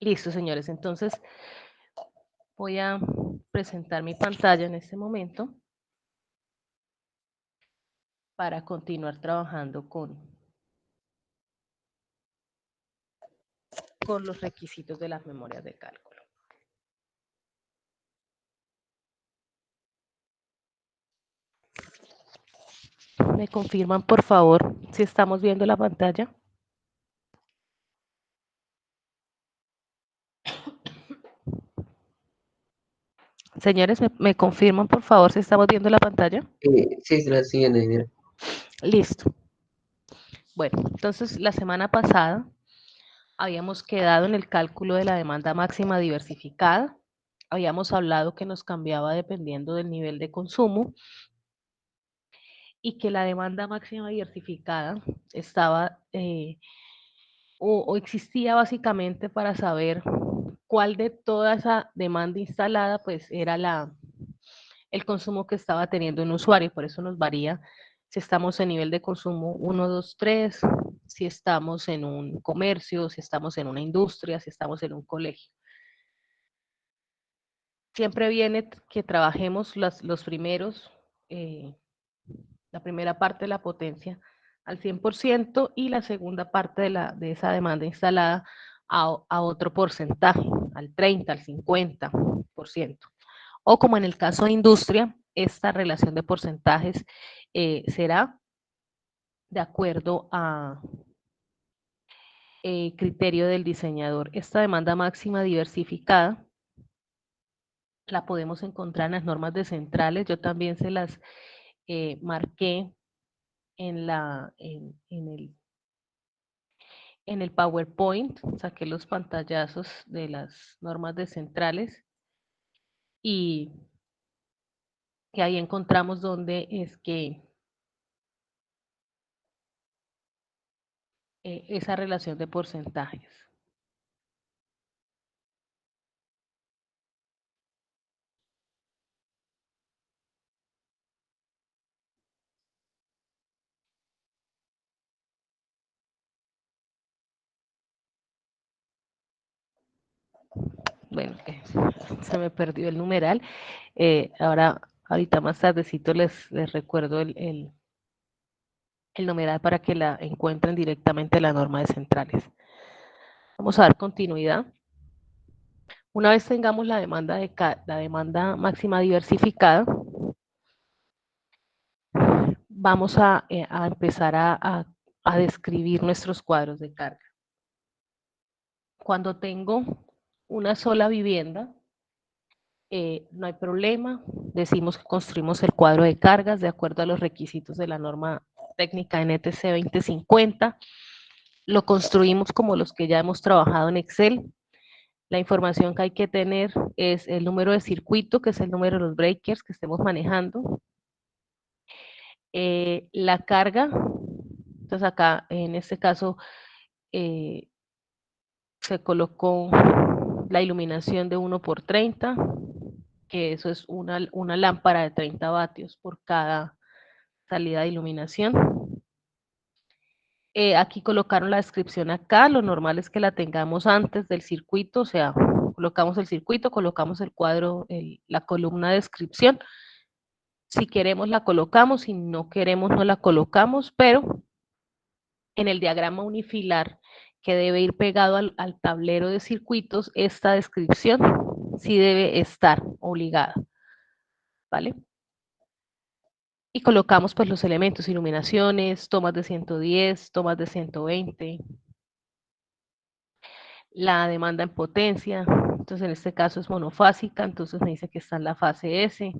Listo, señores. Entonces, voy a presentar mi pantalla en este momento para continuar trabajando con los requisitos de las memorias de cálculo. ¿Me confirman, por favor, si estamos viendo la pantalla? Señores, ¿me confirman, por favor, si estamos viendo la pantalla? Sí, se la siguen ahí, mira. Listo. Bueno, entonces la semana pasada habíamos quedado en el cálculo de la demanda máxima diversificada. Habíamos hablado que nos cambiaba dependiendo del nivel de consumo y que la demanda máxima diversificada estaba o existía básicamente para saber cuál de toda esa demanda instalada pues era el consumo que estaba teniendo un usuario. Por eso nos varía si estamos en nivel de consumo 1, 2, 3, si estamos en un comercio, si estamos en una industria, si estamos en un colegio. Siempre viene que trabajemos los primeros, la primera parte de la potencia al 100% y la segunda parte de esa demanda instalada a otro porcentaje, al 30, al 50%. O como en el caso de industria, esta relación de porcentajes será de acuerdo a criterio del diseñador. Esta demanda máxima diversificada la podemos encontrar en las normas de centrales. Yo también se las marqué en el PowerPoint, saqué los pantallazos de las normas de centrales y ahí encontramos donde es que esa relación de porcentajes. Bueno, se me perdió el numeral. Ahorita más tardecito les recuerdo el numeral para que la encuentren directamente en la norma de centrales. Vamos a dar continuidad. Una vez tengamos la demanda máxima diversificada, vamos a empezar a describir nuestros cuadros de carga. Cuando tengo una sola vivienda, no hay problema, decimos que construimos el cuadro de cargas de acuerdo a los requisitos de la norma técnica NTC 2050, lo construimos como los que ya hemos trabajado en Excel. La información que hay que tener es el número de circuito, que es el número de los breakers que estemos manejando, la carga, entonces acá en este caso se colocó la iluminación de 1 por 30, que eso es una lámpara de 30 vatios por cada salida de iluminación. Aquí colocaron la descripción acá, lo normal es que la tengamos antes del circuito, o sea, colocamos el circuito, colocamos el cuadro, la columna de descripción. Si queremos la colocamos, si no queremos no la colocamos, pero en el diagrama unifilar que debe ir pegado al tablero de circuitos, esta descripción sí debe estar obligada, ¿vale? Y colocamos pues los elementos, iluminaciones, tomas de 110, tomas de 120, la demanda en potencia, entonces en este caso es monofásica, entonces me dice que está en la fase S.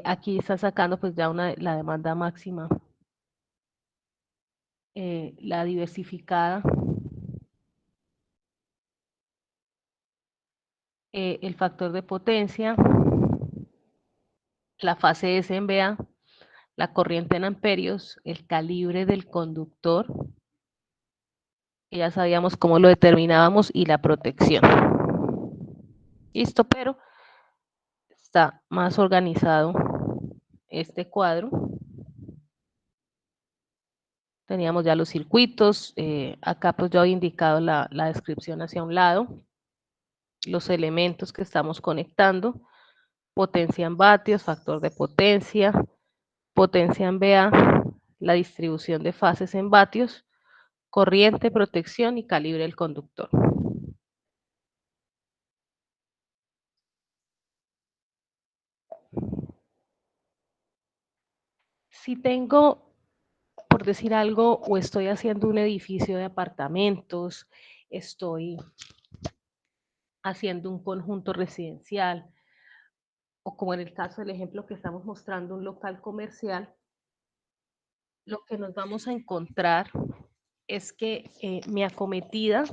Aquí está sacando pues ya la demanda máxima, la diversificada, el factor de potencia, la fase S en VA, la corriente en amperios, el calibre del conductor, que ya sabíamos cómo lo determinábamos, y la protección. Listo, pero está más organizado este cuadro. Teníamos ya los circuitos, acá pues yo he indicado la descripción hacia un lado, los elementos que estamos conectando, potencia en vatios, factor de potencia en VA, la distribución de fases en vatios, corriente, protección y calibre del conductor. Si tengo, por decir algo, o estoy haciendo un edificio de apartamentos, estoy haciendo un conjunto residencial, o como en el caso del ejemplo que estamos mostrando, un local comercial, lo que nos vamos a encontrar es que mi acometida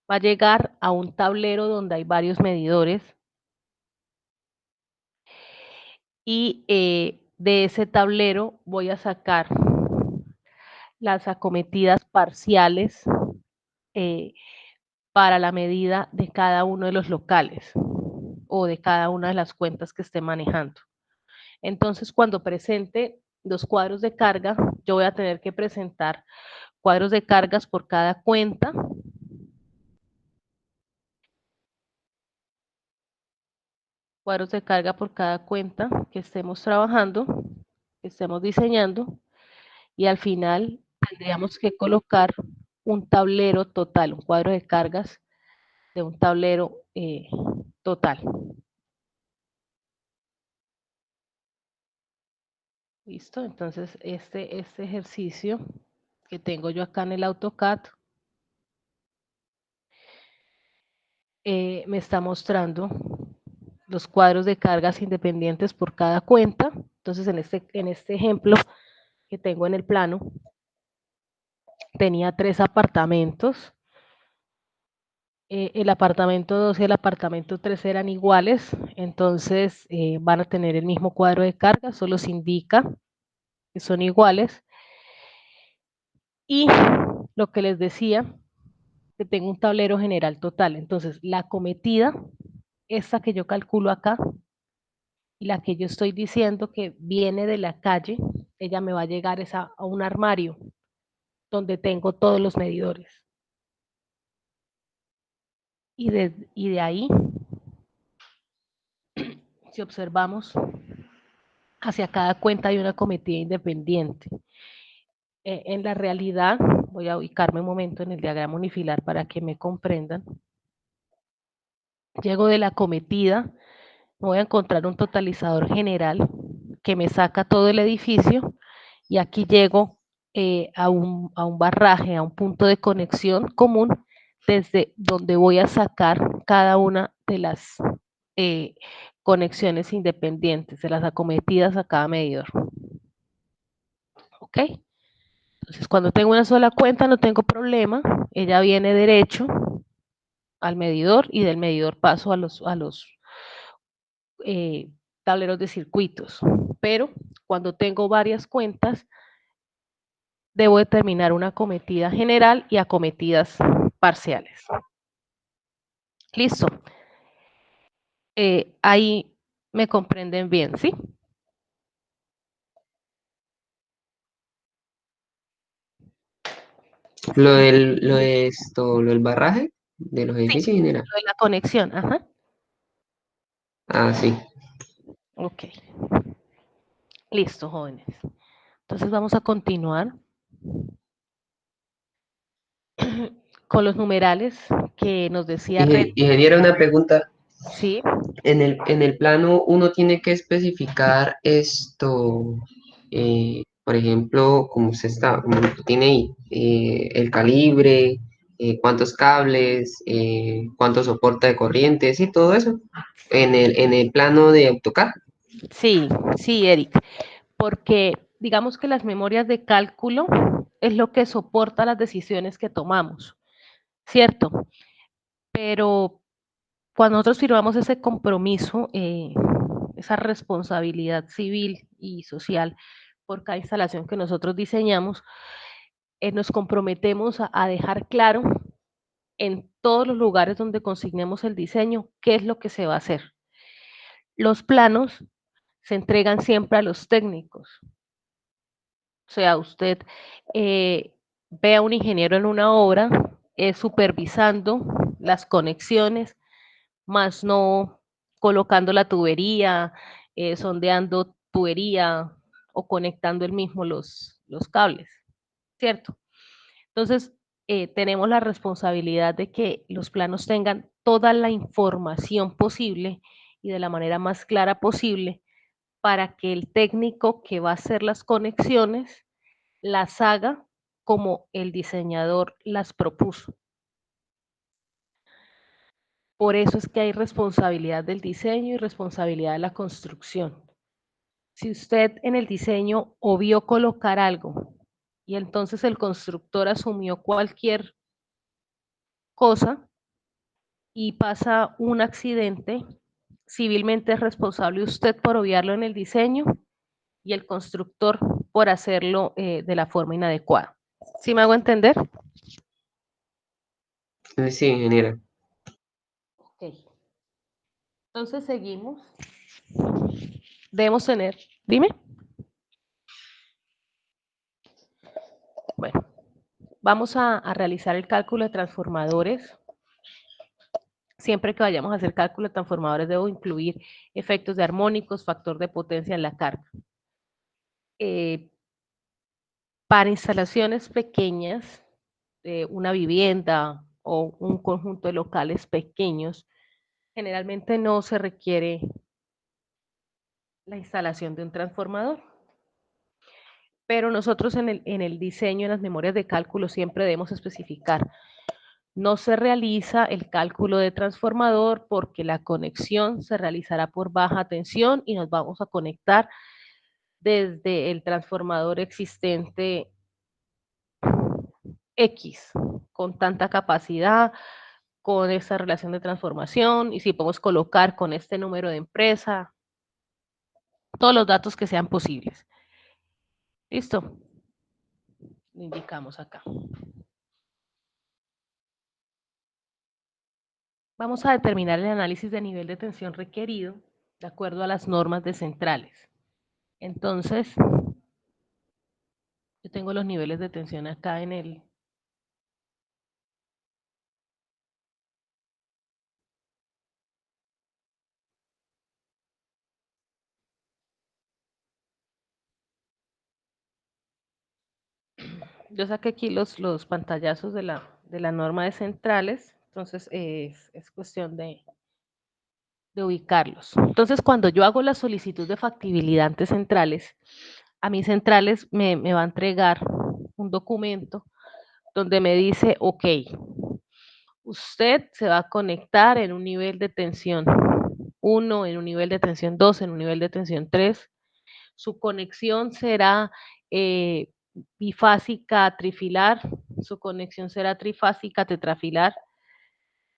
va a llegar a un tablero donde hay varios medidores y de ese tablero voy a sacar las acometidas parciales para la medida de cada uno de los locales o de cada una de las cuentas que esté manejando. Entonces, cuando presente los cuadros de carga, yo voy a tener que presentar cuadros de cargas por cada cuenta, cuadros de carga por cada cuenta que estemos trabajando, que estemos diseñando, y al final tendríamos que colocar un tablero total, un cuadro de cargas de un tablero total. ¿Listo? Entonces, este ejercicio que tengo yo acá en el AutoCAD me está mostrando los cuadros de cargas independientes por cada cuenta. Entonces, en este ejemplo que tengo en el plano, tenía 3 apartamentos. El apartamento 2 y el apartamento 3 eran iguales, entonces van a tener el mismo cuadro de carga, solo se indica que son iguales. Y lo que les decía, que tengo un tablero general total. Entonces, la acometida, esta que yo calculo acá, y la que yo estoy diciendo que viene de la calle, ella me va a llegar a un armario donde tengo todos los medidores. Y de ahí, si observamos, hacia cada cuenta hay una acometida independiente. En la realidad, voy a ubicarme un momento en el diagrama unifilar para que me comprendan. Llego de la acometida, me voy a encontrar un totalizador general que me saca todo el edificio y aquí llego a un barraje, a un punto de conexión común desde donde voy a sacar cada una de las conexiones independientes, de las acometidas a cada medidor. ¿Ok? Entonces, cuando tengo una sola cuenta no tengo problema, ella viene derecho al medidor y del medidor paso a los tableros de circuitos. Pero cuando tengo varias cuentas, debo determinar una acometida general y acometidas parciales. Listo. Ahí me comprenden bien, ¿sí? Lo del barraje de los Sí, edificios general. lo de la conexión, ajá. Ah, sí. Ok. Listo, jóvenes. Entonces vamos a continuar con los numerales que nos decía Red. Ingeniera, una pregunta. Sí, En el plano uno tiene que especificar esto, por ejemplo, como tiene ahí, el calibre, cuántos cables, cuánto soporta de corrientes y todo eso. En el plano de AutoCAD. sí, sí, Eric. Porque digamos que las memorias de cálculo es lo que soporta las decisiones que tomamos, ¿cierto? Pero cuando nosotros firmamos ese compromiso, esa responsabilidad civil y social por cada instalación que nosotros diseñamos, nos comprometemos a dejar claro en todos los lugares donde consignemos el diseño qué es lo que se va a hacer. Los planos se entregan siempre a los técnicos. O sea, usted ve a un ingeniero en una obra supervisando las conexiones, más no colocando la tubería, sondeando tubería o conectando el mismo los cables, ¿cierto? Entonces, tenemos la responsabilidad de que los planos tengan toda la información posible y de la manera más clara posible para que el técnico que va a hacer las conexiones las haga como el diseñador las propuso. Por eso es que hay responsabilidad del diseño y responsabilidad de la construcción. Si usted en el diseño obvió colocar algo y entonces el constructor asumió cualquier cosa y pasa un accidente, civilmente es responsable usted por obviarlo en el diseño y el constructor por hacerlo de la forma inadecuada. ¿Sí me hago entender? Sí, ingeniera. Ok. Entonces seguimos. Debemos tener, dime. Bueno, vamos a realizar el cálculo de transformadores. Siempre que vayamos a hacer cálculo de transformadores debo incluir efectos de armónicos, factor de potencia en la carga. Para instalaciones pequeñas, una vivienda o un conjunto de locales pequeños, generalmente no se requiere la instalación de un transformador. Pero nosotros en el diseño, en las memorias de cálculo, siempre debemos especificar. No se realiza el cálculo de transformador porque la conexión se realizará por baja tensión y nos vamos a conectar desde el transformador existente X, con tanta capacidad, con esta relación de transformación, y si podemos colocar con este número de empresa, todos los datos que sean posibles. ¿Listo? Lo indicamos acá. Vamos a determinar el análisis de nivel de tensión requerido de acuerdo a las normas de centrales. Entonces, yo tengo los niveles de tensión acá en el... Yo saqué aquí los pantallazos de la norma de centrales, entonces es cuestión de ubicarlos. Entonces, cuando yo hago la solicitud de factibilidad ante centrales, a mis centrales me va a entregar un documento donde me dice, ok, usted se va a conectar en un nivel de tensión 1, en un nivel de tensión 2, en un nivel de tensión 3. Su conexión será eh, bifásica trifilar, su conexión será trifásica tetrafilar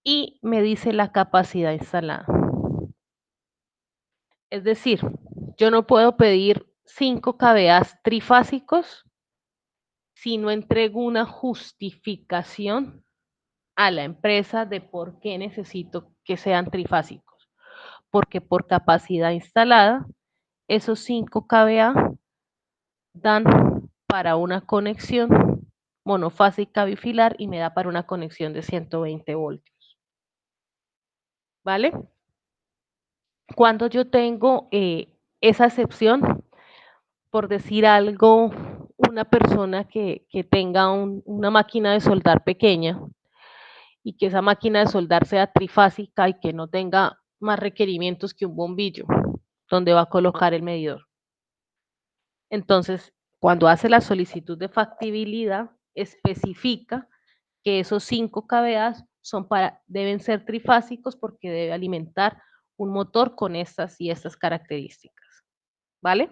y me dice la capacidad instalada. Es decir, yo no puedo pedir 5 kVA trifásicos si no entrego una justificación a la empresa de por qué necesito que sean trifásicos. Porque por capacidad instalada, esos 5 kVA dan para una conexión monofásica bifilar y me da para una conexión de 120 voltios. ¿Vale? Cuando yo tengo esa excepción, por decir algo, una persona que tenga una máquina de soldar pequeña y que esa máquina de soldar sea trifásica y que no tenga más requerimientos que un bombillo, donde va a colocar el medidor. Entonces, cuando hace la solicitud de factibilidad, especifica que esos 5 kVA deben ser trifásicos porque debe alimentar un motor con estas y estas características. ¿Vale?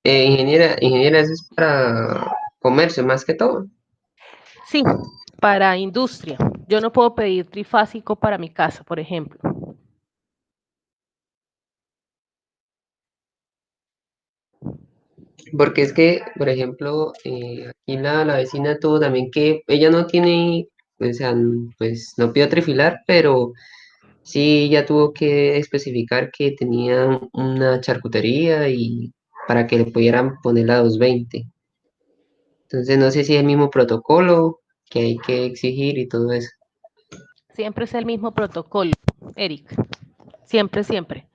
Ingeniera, eso es para comercio más que todo. Sí, para industria. Yo no puedo pedir trifásico para mi casa, por ejemplo. Porque es que, por ejemplo, aquí la vecina tuvo también que ella no tiene, o sea, pues no pidió trifilar, pero sí ya tuvo que especificar que tenía una charcutería y para que le pudieran poner la 220. Entonces no sé si es el mismo protocolo que hay que exigir y todo eso. Siempre es el mismo protocolo, Eric. Siempre, siempre.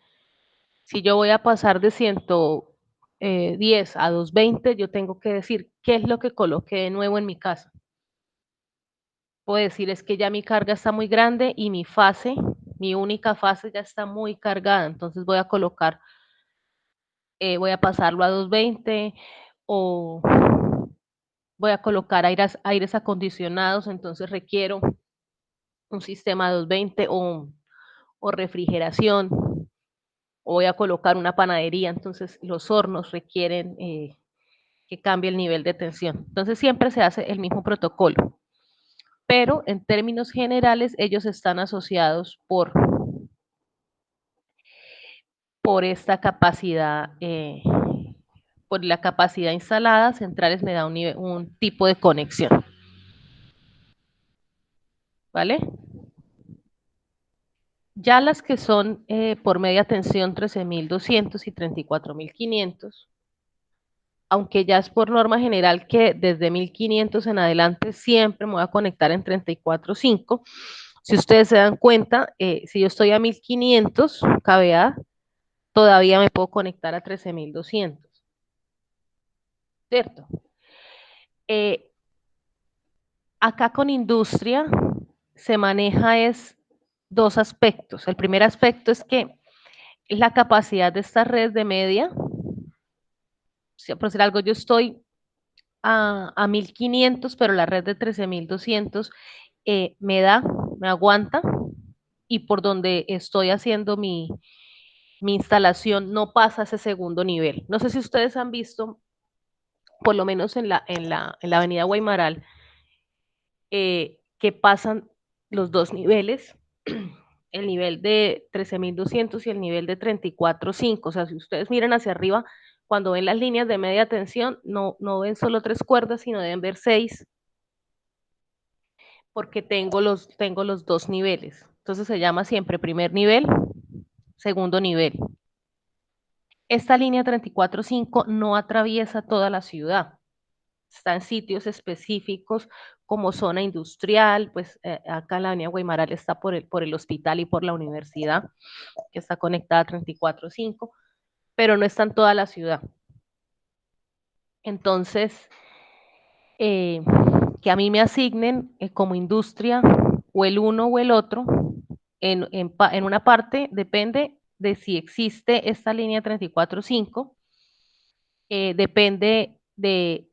Si yo voy a pasar de 110 a 220, yo tengo que decir qué es lo que coloqué de nuevo en mi casa. Puedo decir es que ya mi carga está muy grande y mi única fase ya está muy cargada, entonces voy a colocar, voy a pasarlo a 220 o voy a colocar aires acondicionados, entonces requiero un sistema 220 o refrigeración, o voy a colocar una panadería, entonces los hornos requieren que cambie el nivel de tensión. Entonces siempre se hace el mismo protocolo, pero en términos generales ellos están asociados por esta capacidad, por la capacidad instalada. Centrales me da un tipo de conexión, ¿vale? Ya las que son por media tensión 13.200 y 34.500, aunque ya es por norma general que desde 1.500 en adelante siempre me voy a conectar en 34.5. Si ustedes se dan cuenta, si yo estoy a 1.500 kVA, todavía me puedo conectar a 13.200, ¿cierto? Acá con industria se maneja es dos aspectos. El primer aspecto es que la capacidad de esta red de media, por decir algo, yo estoy a 1.500, pero la red de 13.200 me aguanta, y por donde estoy haciendo mi instalación no pasa ese segundo nivel. No sé si ustedes han visto, por lo menos en la avenida Guaymaral, que pasan los dos niveles, el nivel de 13.200 y el nivel de 34.5. O sea, si ustedes miran hacia arriba, cuando ven las líneas de media tensión, no ven solo 3 cuerdas, sino deben ver 6, porque tengo los dos niveles. Entonces se llama siempre primer nivel, segundo nivel. Esta línea 34.5 no atraviesa toda la ciudad. Está en sitios específicos como zona industrial, pues acá en la avenida Guaymaral está por el hospital y por la universidad, que está conectada a 34.5, pero no está en toda la ciudad. Entonces, eh, que a mí me asignen como industria o el uno o el otro, en una parte depende de si existe esta línea 34.5, depende de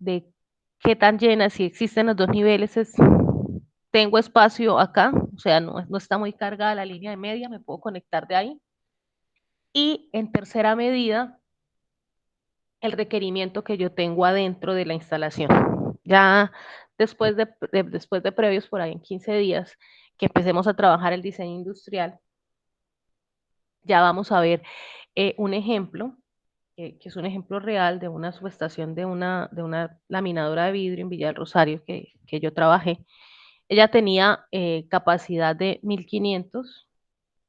qué tan llena, si existen los dos niveles, tengo espacio acá, o sea, no está muy cargada la línea de media, me puedo conectar de ahí. Y en tercera medida, el requerimiento que yo tengo adentro de la instalación. Ya después de previos, por ahí en 15 días, que empecemos a trabajar el diseño industrial, ya vamos a ver un ejemplo, que es un ejemplo real de una subestación de una laminadora de vidrio en Villa del Rosario que yo trabajé. Ella tenía capacidad de 1.500,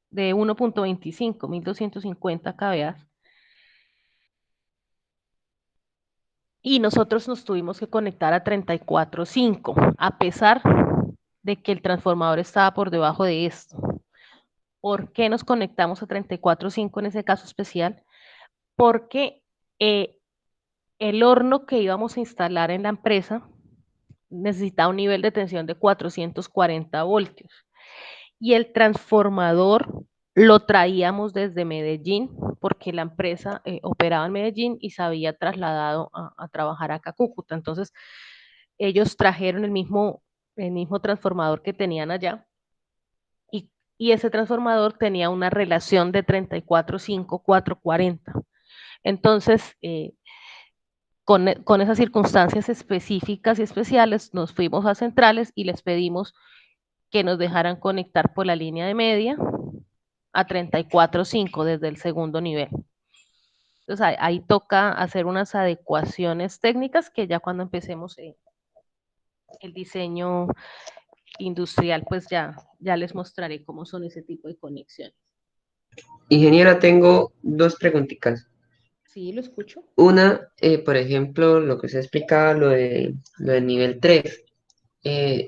de 1.25, 1.250 kVA, y nosotros nos tuvimos que conectar a 34.5, a pesar de que el transformador estaba por debajo de esto. ¿Por qué nos conectamos a 34.5 en ese caso especial? Porque el horno que íbamos a instalar en la empresa necesitaba un nivel de tensión de 440 voltios, y el transformador lo traíamos desde Medellín, porque la empresa operaba en Medellín y se había trasladado a trabajar acá a Cúcuta. Entonces, ellos trajeron el mismo transformador que tenían allá, y ese transformador tenía una relación de 34.5, 440. Entonces, con esas circunstancias específicas y especiales, nos fuimos a centrales y les pedimos que nos dejaran conectar por la línea de media a 34.5 desde el segundo nivel. Entonces ahí toca hacer unas adecuaciones técnicas que ya cuando empecemos el diseño industrial, pues ya les mostraré cómo son ese tipo de conexiones. Ingeniera, tengo dos preguntitas. Sí, lo escucho. Una, por ejemplo, lo que usted explicaba, lo del nivel 3.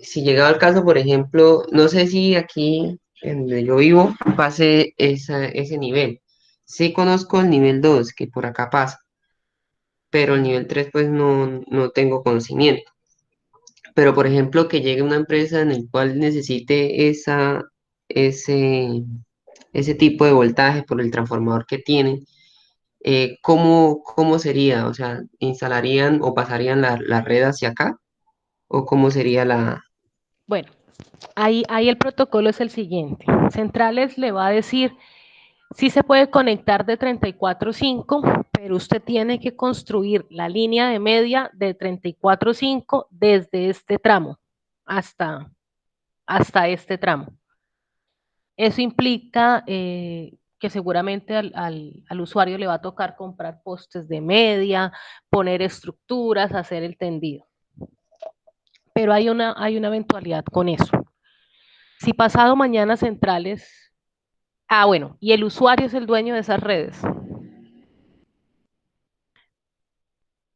Si llegaba el caso, por ejemplo, no sé si aquí en donde yo vivo pase ese nivel. Sí conozco el nivel 2 que por acá pasa, pero el nivel 3 pues no tengo conocimiento. Pero, por ejemplo, que llegue una empresa en el cual necesite ese, ese tipo de voltaje por el transformador que tiene, ¿cómo sería? O sea, ¿instalarían o pasarían la red hacia acá? ¿O cómo sería la...? Bueno, ahí el protocolo es el siguiente. Centrales le va a decir, sí se puede conectar de 34.5, pero usted tiene que construir la línea de media de 34.5 desde este tramo hasta, hasta este tramo. Eso implica que seguramente al usuario le va a tocar comprar postes de media, poner estructuras, hacer el tendido. Pero hay una eventualidad con eso. Si pasado mañana Centrales, bueno, y el usuario es el dueño de esas redes,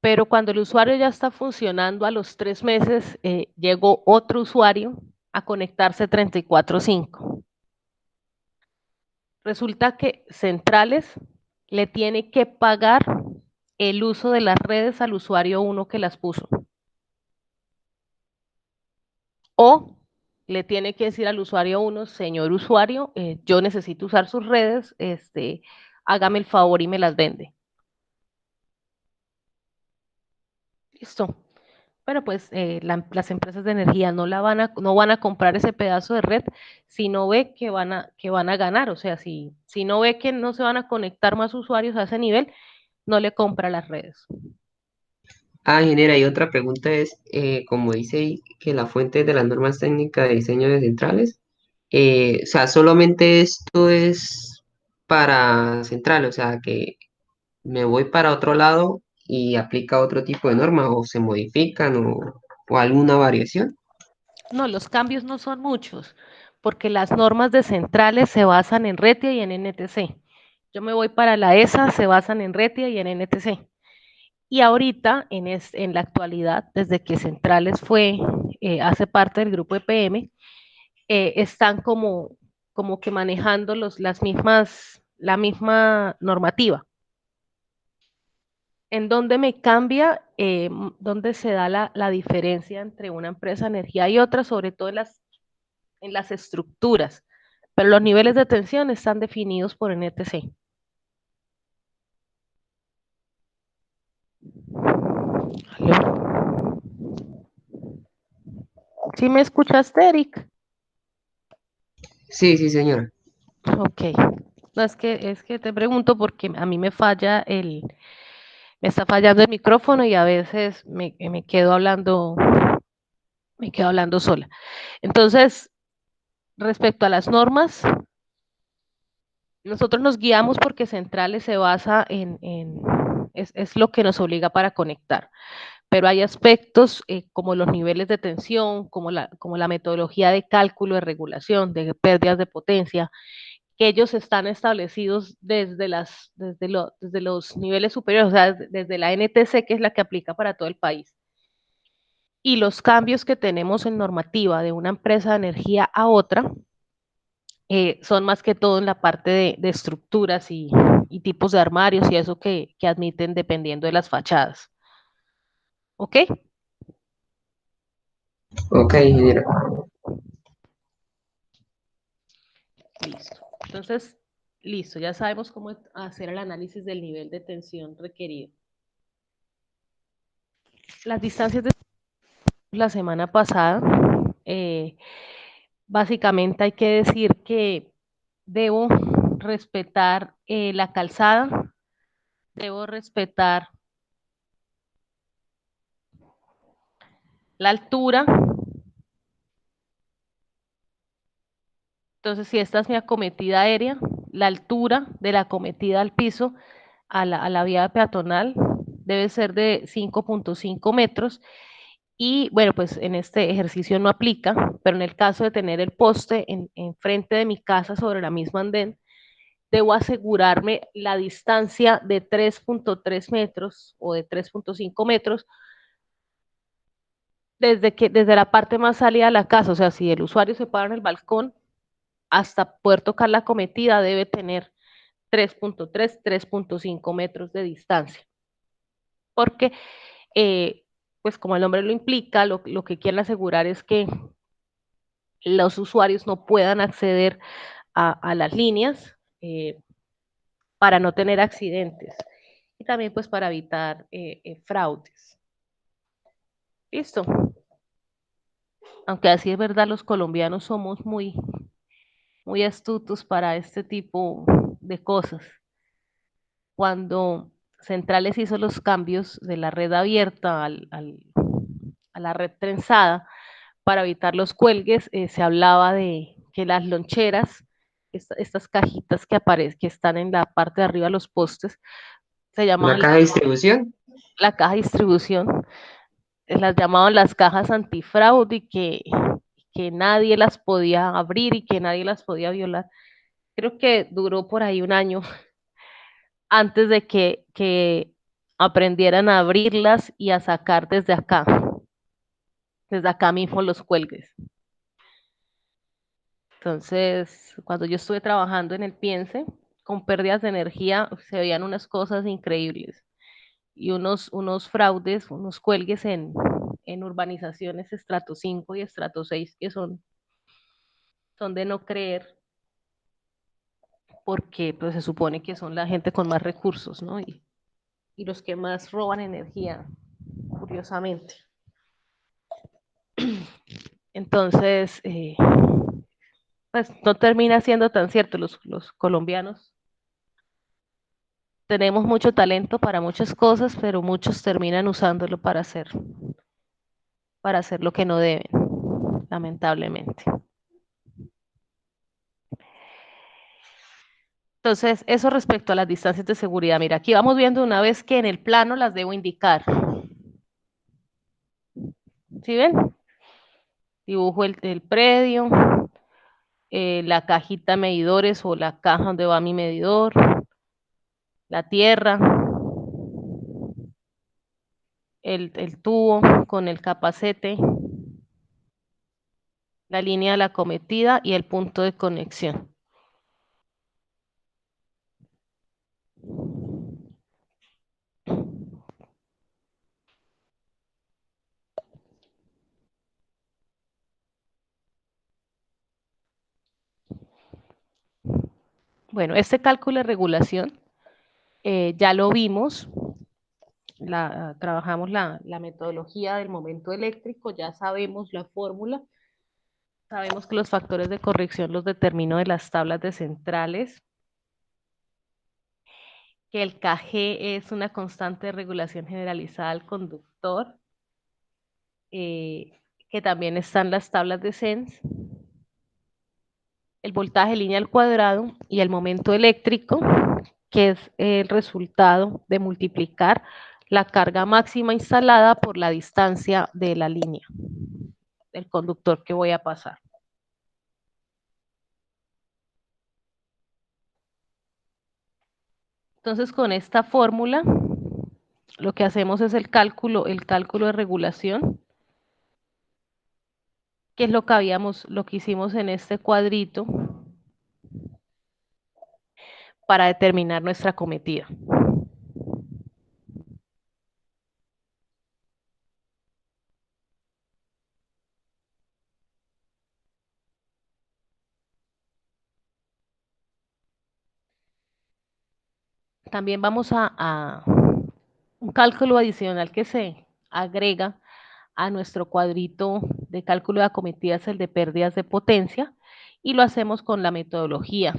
pero cuando el usuario ya está funcionando a los 3 meses, llegó otro usuario a conectarse 34.5. Resulta que Centrales le tiene que pagar el uso de las redes al usuario 1 que las puso. O le tiene que decir al usuario 1, señor usuario, yo necesito usar sus redes, hágame el favor y me las vende. Listo. Bueno, pues las empresas de energía no van a comprar ese pedazo de red si no ve que van a ganar. O sea, si no ve que no se van a conectar más usuarios a ese nivel, no le compra las redes. Ah, ingeniera, y otra pregunta es, como dice ahí, que la fuente de las normas técnicas de diseño de centrales, o sea, solamente esto es para central, o sea, que me voy para otro lado y aplica otro tipo de norma o se modifican o alguna variación. No, los cambios no son muchos, porque las normas de centrales se basan en RETIA y en NTC. Yo me voy para la ESA, se basan en RETIA y en NTC. Y ahorita, en la actualidad, desde que Centrales hace parte del grupo EPM, están como que manejando la misma normativa. ¿En dónde me cambia? ¿Dónde se da la diferencia entre una empresa de energía y otra? Sobre todo en las estructuras, pero los niveles de tensión están definidos por NTC. ¿Sí me escuchaste, Eric? Sí, sí, señora. Ok. No, es que te pregunto porque a mí me está fallando el micrófono y a veces me quedo hablando sola. Entonces, respecto a las normas, nosotros nos guiamos porque Centrales se basa es lo que nos obliga para conectar, pero hay aspectos como los niveles de tensión, como la metodología de cálculo de regulación de pérdidas de potencia, que ellos están establecidos desde los niveles superiores, o sea, desde la NTC, que es la que aplica para todo el país. Y los cambios que tenemos en normativa de una empresa de energía a otra son más que todo en la parte de estructuras y tipos de armarios y eso que admiten dependiendo de las fachadas. ¿Ok? Ok, ingeniera. Listo. Entonces, listo, ya sabemos cómo hacer el análisis del nivel de tensión requerido. Las distancias de la semana pasada, eh, básicamente hay que decir que debo respetar la calzada, debo respetar la altura. Entonces, si esta es mi acometida aérea, la altura de la acometida al piso a la vía peatonal debe ser de 5.5 metros. Y bueno, pues en este ejercicio no aplica, pero en el caso de tener el poste en frente de mi casa sobre la misma andén, debo asegurarme la distancia de 3.3 metros o de 3.5 metros desde la parte más salida de la casa. O sea, si el usuario se para en el balcón, hasta poder tocar la cometida debe tener 3.3, 3.5 metros de distancia. Porque, pues como el nombre lo implica, lo que quieren asegurar es que los usuarios no puedan acceder a las líneas para no tener accidentes y también pues para evitar fraudes. Listo. Aunque así es verdad, los colombianos somos muy astutos para este tipo de cosas. Cuando Centrales hizo los cambios de la red abierta a la red trenzada para evitar los cuelgues, se hablaba de que las loncheras, estas cajitas que están en la parte de arriba de los postes, se ¿La llamaban caja de distribución? la caja de distribución, las llamaban las cajas antifraude y que nadie las podía abrir y que nadie las podía violar. Creo que duró por ahí un año antes de que aprendieran a abrirlas y a sacar desde acá mismo los cuelgues. Entonces, cuando yo estuve trabajando en el Piense, con pérdidas de energía, se veían unas cosas increíbles y unos fraudes, unos cuelgues en urbanizaciones estrato 5 y estrato 6 que son de no creer porque pues, se supone que son la gente con más recursos, ¿no? Y los que más roban energía, curiosamente. Entonces, pues no termina siendo tan cierto. Los colombianos tenemos mucho talento para muchas cosas, pero muchos terminan usándolo para hacer lo que no deben, lamentablemente. Entonces, eso respecto a las distancias de seguridad. Mira, aquí vamos viendo una vez que en el plano las debo indicar. ¿Sí ven? Dibujo el predio, la cajita medidores o la caja donde va mi medidor, la tierra, el tubo con el capacete, la línea de la cometida y el punto de conexión. Bueno, este cálculo de regulación ya lo vimos, trabajamos la metodología del momento eléctrico, ya sabemos la fórmula, sabemos que los factores de corrección los determino de las tablas de centrales, que el KG es una constante de regulación generalizada al conductor, que también están las tablas de SENS, el voltaje línea al cuadrado y el momento eléctrico, que es el resultado de multiplicar la carga máxima instalada por la distancia de la línea del conductor que voy a pasar. Entonces, con esta fórmula, lo que hacemos es el cálculo de regulación, que es lo que hicimos en este cuadrito para determinar nuestra cometida. También vamos a un cálculo adicional que se agrega a nuestro cuadrito de cálculo de acometidas, el de pérdidas de potencia, y lo hacemos con la metodología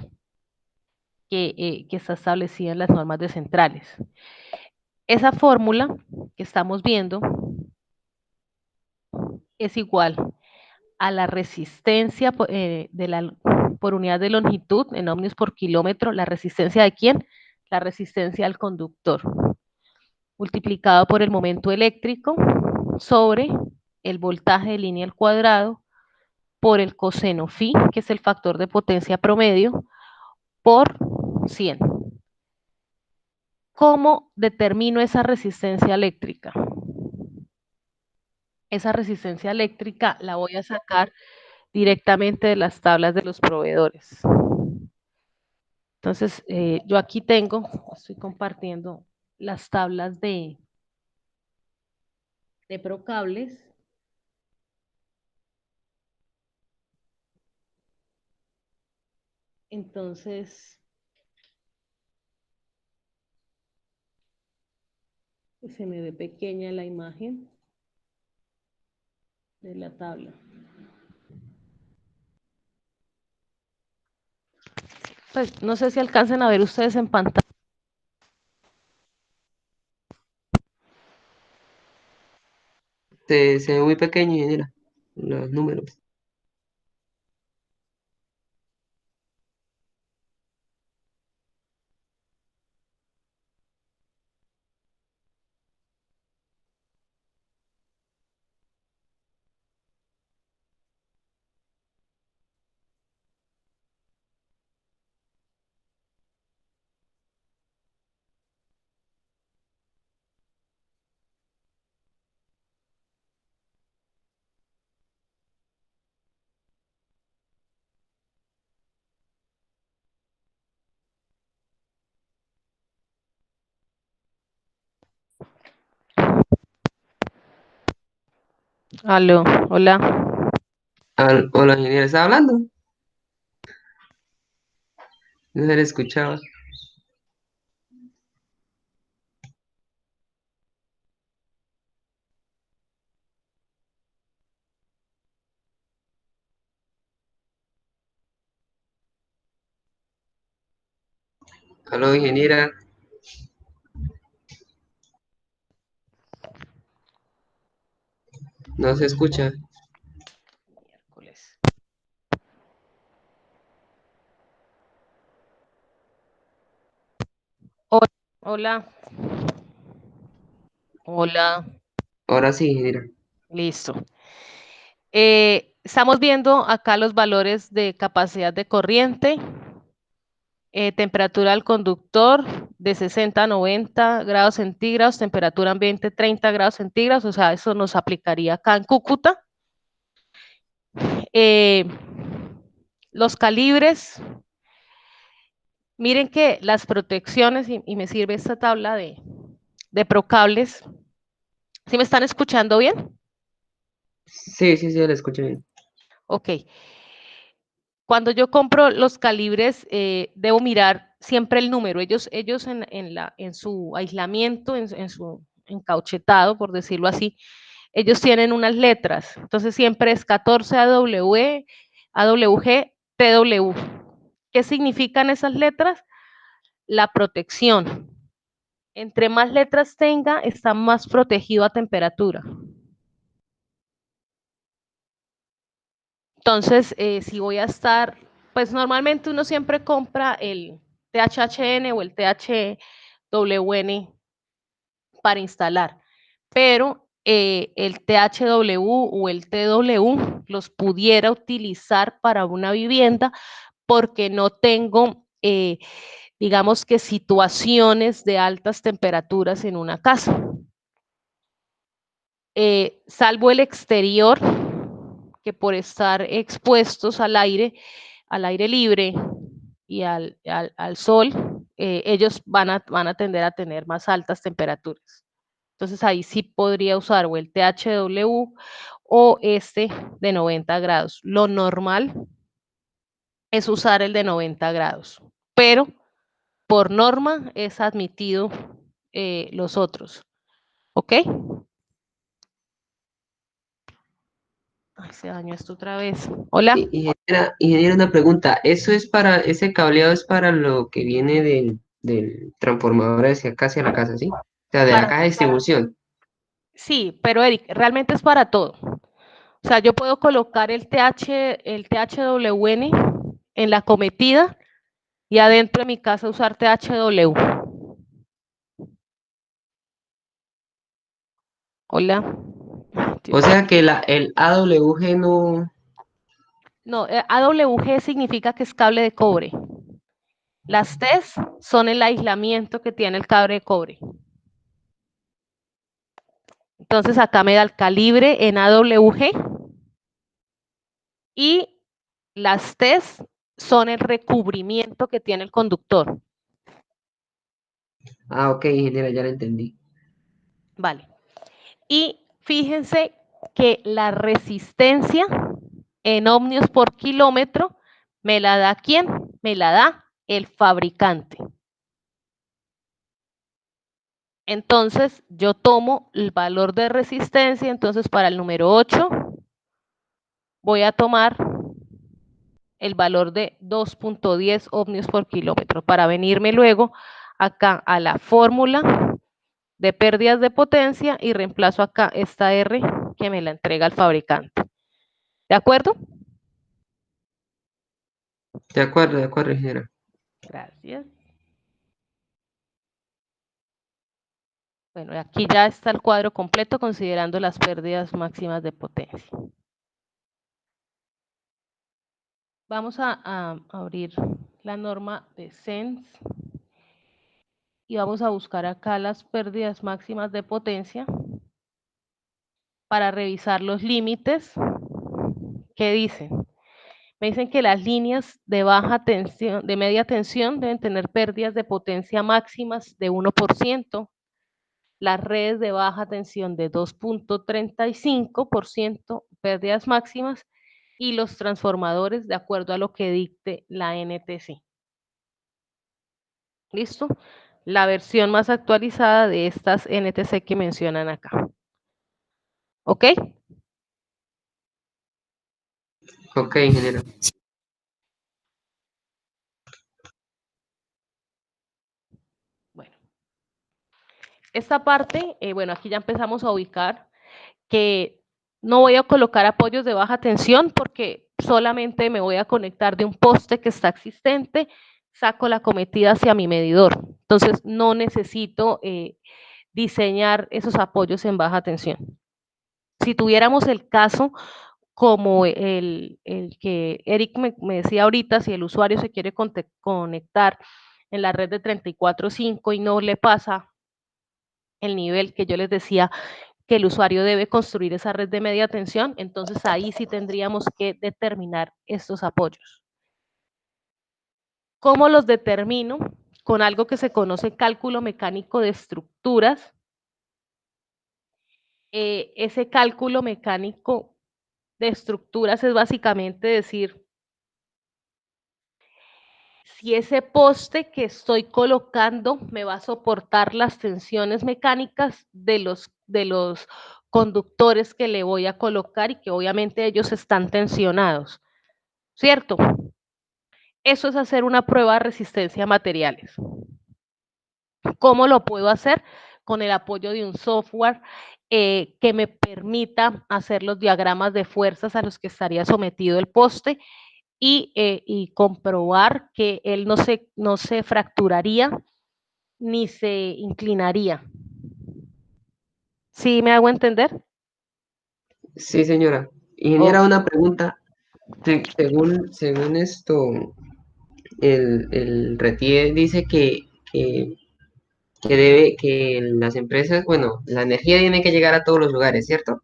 que está establecida en las normas de centrales. Esa fórmula que estamos viendo es igual a la resistencia por unidad de longitud en ohmios por kilómetro. ¿La resistencia de quién? La resistencia al conductor, multiplicado por el momento eléctrico sobre el voltaje de línea al cuadrado por el coseno phi, que es el factor de potencia promedio, por 100. ¿Cómo determino esa resistencia eléctrica? Esa resistencia eléctrica la voy a sacar directamente de las tablas de los proveedores. Entonces, yo aquí estoy compartiendo las tablas de Procables. Entonces, se me ve pequeña la imagen de la tabla. Pues no sé si alcancen a ver ustedes en pantalla. Se ve muy pequeño, ingeniera, los números. Aló, hola. Hola, ingeniera, ¿está hablando? No se le escuchaba. Aló, ingeniera, no se escucha. Miércoles. Hola, hola, Ahora sí, ingeniera. listo. Estamos viendo acá los valores de capacidad de corriente, temperatura del conductor de 60 a 90 grados centígrados, temperatura ambiente 30 grados centígrados, o sea, eso nos aplicaría acá en Cúcuta. Eh, los calibres, miren que las protecciones, y me sirve esta tabla de Procables. ¿Sí me están escuchando bien? Sí, sí, sí, le escucho bien. Ok. Cuando yo compro los calibres, debo mirar siempre el número. Ellos en su aislamiento, en su encauchetado, por decirlo así, ellos tienen unas letras. Entonces siempre es 14 AW, AWG, TW. ¿Qué significan esas letras? La protección. Entre más letras tenga, está más protegido a temperatura. Entonces, si voy a estar, pues normalmente uno siempre compra el THHN o el THWN para instalar, pero el THW o el TW los pudiera utilizar para una vivienda porque no tengo, digamos que situaciones de altas temperaturas en una casa. Salvo el exterior, que por estar expuestos al aire libre y al sol, ellos van a tender a tener más altas temperaturas. Entonces ahí sí podría usar o el THW o este de 90 grados. Lo normal es usar el de 90 grados, pero por norma es admitido los otros. ¿Ok? Ay, se dañó esto otra vez. Hola. Ingeniera, una pregunta. Ese cableado es para lo que viene del transformador hacia acá, hacia la casa, ¿sí? O sea, de la Para, caja de distribución. sí, pero Eric, realmente es para todo. O sea, yo puedo colocar el THWN en la cometida y adentro de mi casa usar THW. Hola. O sea que el AWG no. No, AWG significa que es cable de cobre. Las T's son el aislamiento que tiene el cable de cobre. Entonces acá me da el calibre en AWG y las T's son el recubrimiento que tiene el conductor. Ah, ok, ingeniera, ya la entendí. Vale. Y fíjense que la resistencia en ohmios por kilómetro me la da ¿quién? Me la da el fabricante. Entonces, yo tomo el valor de resistencia, entonces para el número 8 voy a tomar el valor de 2.10 ohmios por kilómetro para venirme luego acá a la fórmula de pérdidas de potencia y reemplazo acá esta R que me la entrega el fabricante. ¿De acuerdo? De acuerdo, ingeniera. Gracias. Bueno, aquí ya está el cuadro completo considerando las pérdidas máximas de potencia. Vamos a abrir la norma de SENS y vamos a buscar acá las pérdidas máximas de potencia para revisar los límites que dicen. Me dicen que las líneas de baja tensión, de media tensión deben tener pérdidas de potencia máximas de 1%, las redes de baja tensión de 2.35% pérdidas máximas y los transformadores de acuerdo a lo que dicte la NTC. ¿Listo? La versión más actualizada de estas NTC que mencionan acá. ¿Ok? Ok, ingeniera. Bueno, esta parte, bueno, aquí ya empezamos a ubicar que no voy a colocar apoyos de baja tensión porque solamente me voy a conectar de un poste que está existente, saco la cometida hacia mi medidor. Entonces, no necesito diseñar esos apoyos en baja tensión. Si tuviéramos el caso como el que Eric me decía ahorita, si el usuario se quiere conectar en la red de 34.5 y no le pasa el nivel que yo les decía que el usuario debe construir esa red de media tensión, entonces ahí sí tendríamos que determinar estos apoyos. ¿Cómo los determino? Con algo que se conoce cálculo mecánico de estructuras. Ese cálculo mecánico de estructuras es básicamente decir, si ese poste que estoy colocando me va a soportar las tensiones mecánicas de los conductores que le voy a colocar y que obviamente ellos están tensionados, ¿cierto? Eso es hacer una prueba de resistencia a materiales. ¿Cómo lo puedo hacer? Con el apoyo de un software que me permita hacer los diagramas de fuerzas a los que estaría sometido el poste y comprobar que él no se fracturaría ni se inclinaría. ¿Sí me hago entender? Sí, señora. Ok. Ingeniera, una pregunta. Según esto, el RETIE dice que las empresas, bueno, la energía tiene que llegar a todos los lugares, ¿cierto?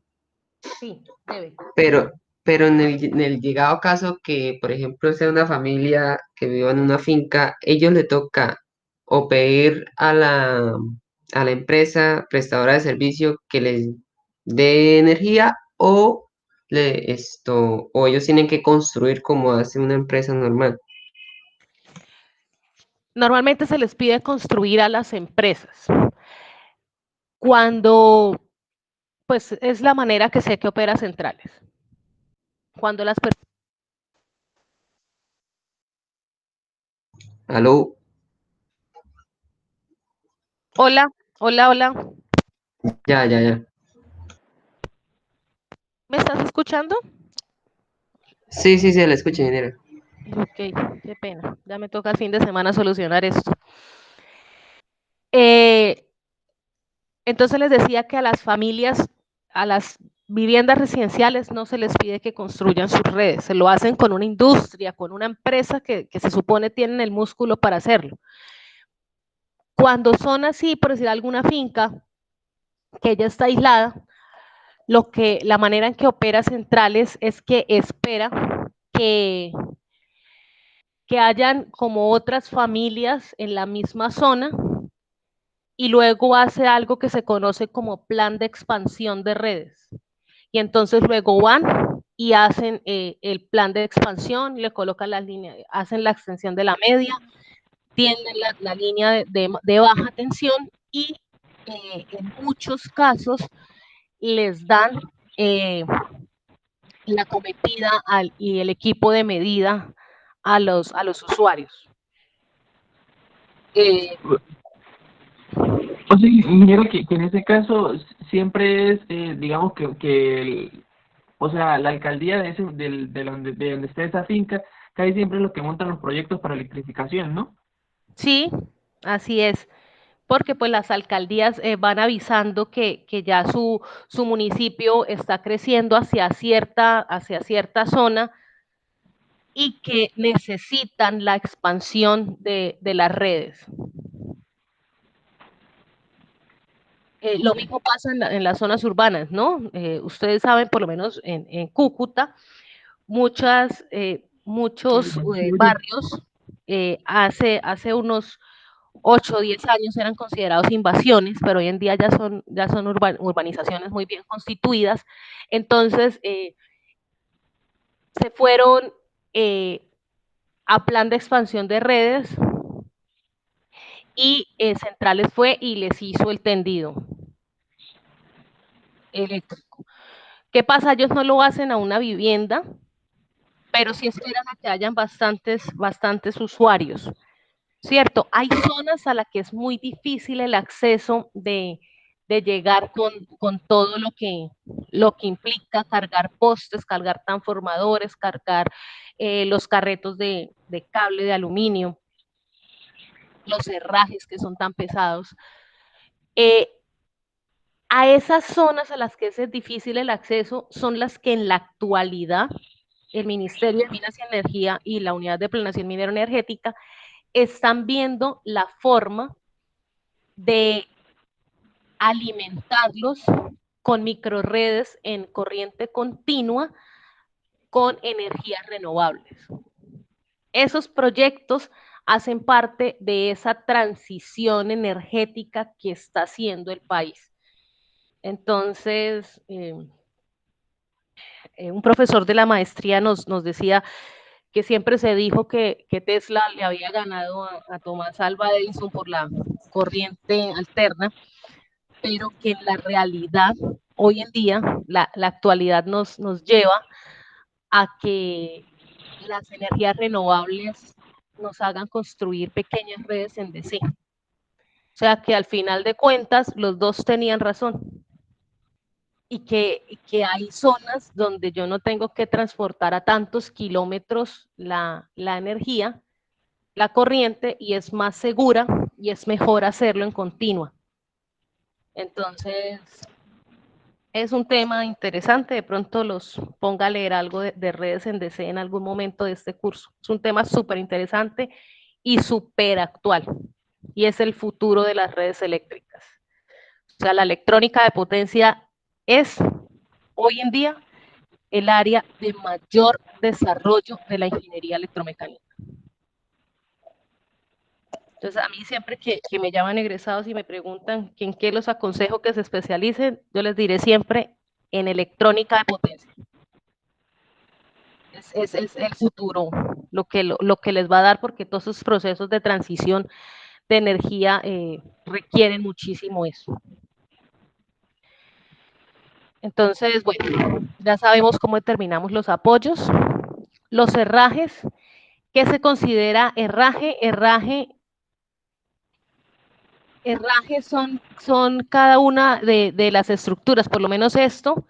Sí, debe. Pero, pero en el llegado caso que, por ejemplo, sea una familia que viva en una finca, ellos le toca o pedir a la empresa prestadora de servicio que les dé energía o ellos tienen que construir como hace una empresa normal. Normalmente se les pide construir a las empresas. Cuando, pues es la manera que sé que opera centrales. Cuando las personas... ¿Aló? Hola, hola, hola. Ya, ya, ya. ¿Me estás escuchando? Sí, sí, sí, la escucho, ingeniera. Ok, qué pena. Ya me toca el fin de semana solucionar esto. Eh, entonces les decía que a las familias, a las viviendas residenciales no se les pide que construyan sus redes, se lo hacen con una industria, con una empresa que se supone tienen el músculo para hacerlo. Cuando son así, por decir alguna finca que ya está aislada, la manera en que opera Centrales es que espera que, que hayan como otras familias en la misma zona y luego hace algo que se conoce como plan de expansión de redes. Y entonces luego van y hacen el plan de expansión, le colocan las líneas, hacen la extensión de la media, tienden la línea de baja tensión y en muchos casos les dan la cometida y el equipo de medida a los usuarios. O sea, ingeniero, que en ese caso siempre es, digamos o sea, la alcaldía de donde esté esa finca, casi siempre es los que montan los proyectos para electrificación, ¿no? Sí, así es, porque pues las alcaldías van avisando que ya su municipio está creciendo hacia cierta zona y que necesitan la expansión de las redes. Lo mismo pasa en las zonas urbanas, ¿no? Ustedes saben, por lo menos en Cúcuta, muchos barrios hace unos 8 o 10 años eran considerados invasiones, pero hoy en día ya son urbanizaciones muy bien constituidas. Entonces, se fueron a plan de expansión de redes y Centrales fue y les hizo el tendido eléctrico. ¿Qué pasa? Ellos no lo hacen a una vivienda, pero sí esperan a que hayan bastantes usuarios, ¿cierto? Hay zonas a las que es muy difícil el acceso de llegar con todo lo que implica cargar postes, cargar transformadores, cargar los carretos de cable de aluminio, los herrajes que son tan pesados. A esas zonas a las que es difícil el acceso son las que en la actualidad el Ministerio de Minas y Energía y la Unidad de Planeación Minero Energética están viendo la forma de alimentarlos con microredes en corriente continua con energías renovables. Esos proyectos hacen parte de esa transición energética que está haciendo el país. Entonces, un profesor de la maestría nos decía que siempre se dijo que Tesla le había ganado a Tomás Alva Edison por la corriente alterna, pero que en la realidad, hoy en día, la actualidad nos lleva a que las energías renovables nos hagan construir pequeñas redes en DC. O sea que al final de cuentas los dos tenían razón y que hay zonas donde yo no tengo que transportar a tantos kilómetros la energía, la corriente, y es más segura y es mejor hacerlo en continua. Entonces, es un tema interesante, de pronto los ponga a leer algo de redes en DC en algún momento de este curso. Es un tema súper interesante y súper actual, y es el futuro de las redes eléctricas. O sea, la electrónica de potencia es hoy en día el área de mayor desarrollo de la ingeniería electromecánica. Entonces, a mí siempre que me llaman egresados y me preguntan en qué los aconsejo que se especialicen, yo les diré siempre en electrónica de potencia. Es el futuro, lo que les va a dar, porque todos esos procesos de transición de energía requieren muchísimo eso. Entonces, bueno, ya sabemos cómo determinamos los apoyos. Los herrajes, ¿qué se considera herraje? Herrajes son cada una de las estructuras, por lo menos esto,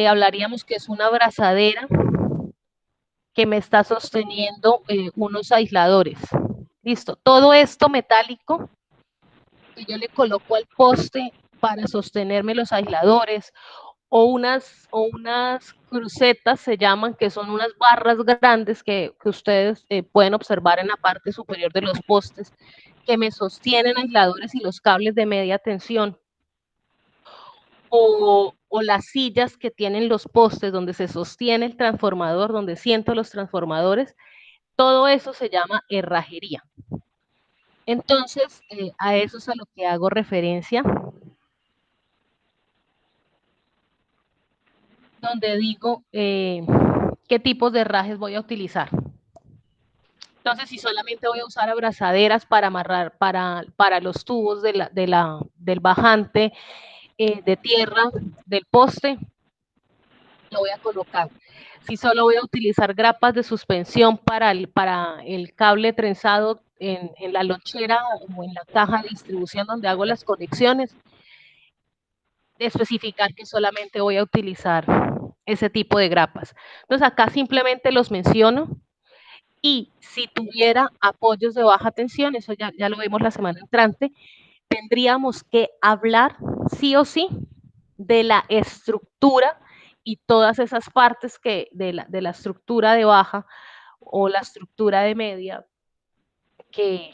hablaríamos que es una abrazadera que me está sosteniendo unos aisladores. Listo, todo esto metálico que yo le coloco al poste para sostenerme los aisladores o unas crucetas se llaman, que son unas barras grandes que ustedes pueden observar en la parte superior de los postes, que me sostienen aisladores y los cables de media tensión, o las sillas que tienen los postes donde se sostiene el transformador, donde siento los transformadores, todo eso se llama herrajería. Entonces, a eso es a lo que hago referencia, donde digo qué tipos de herrajes voy a utilizar. Entonces, si solamente voy a usar abrazaderas para amarrar para los tubos del bajante de tierra del poste, lo voy a colocar. Si solo voy a utilizar grapas de suspensión para el cable trenzado en la lonchera o en la caja de distribución donde hago las conexiones, de especificar que solamente voy a utilizar ese tipo de grapas. Entonces acá simplemente los menciono, y si tuviera apoyos de baja tensión, eso ya lo vemos la semana entrante, tendríamos que hablar sí o sí de la estructura y todas esas partes de la estructura de baja o la estructura de media que,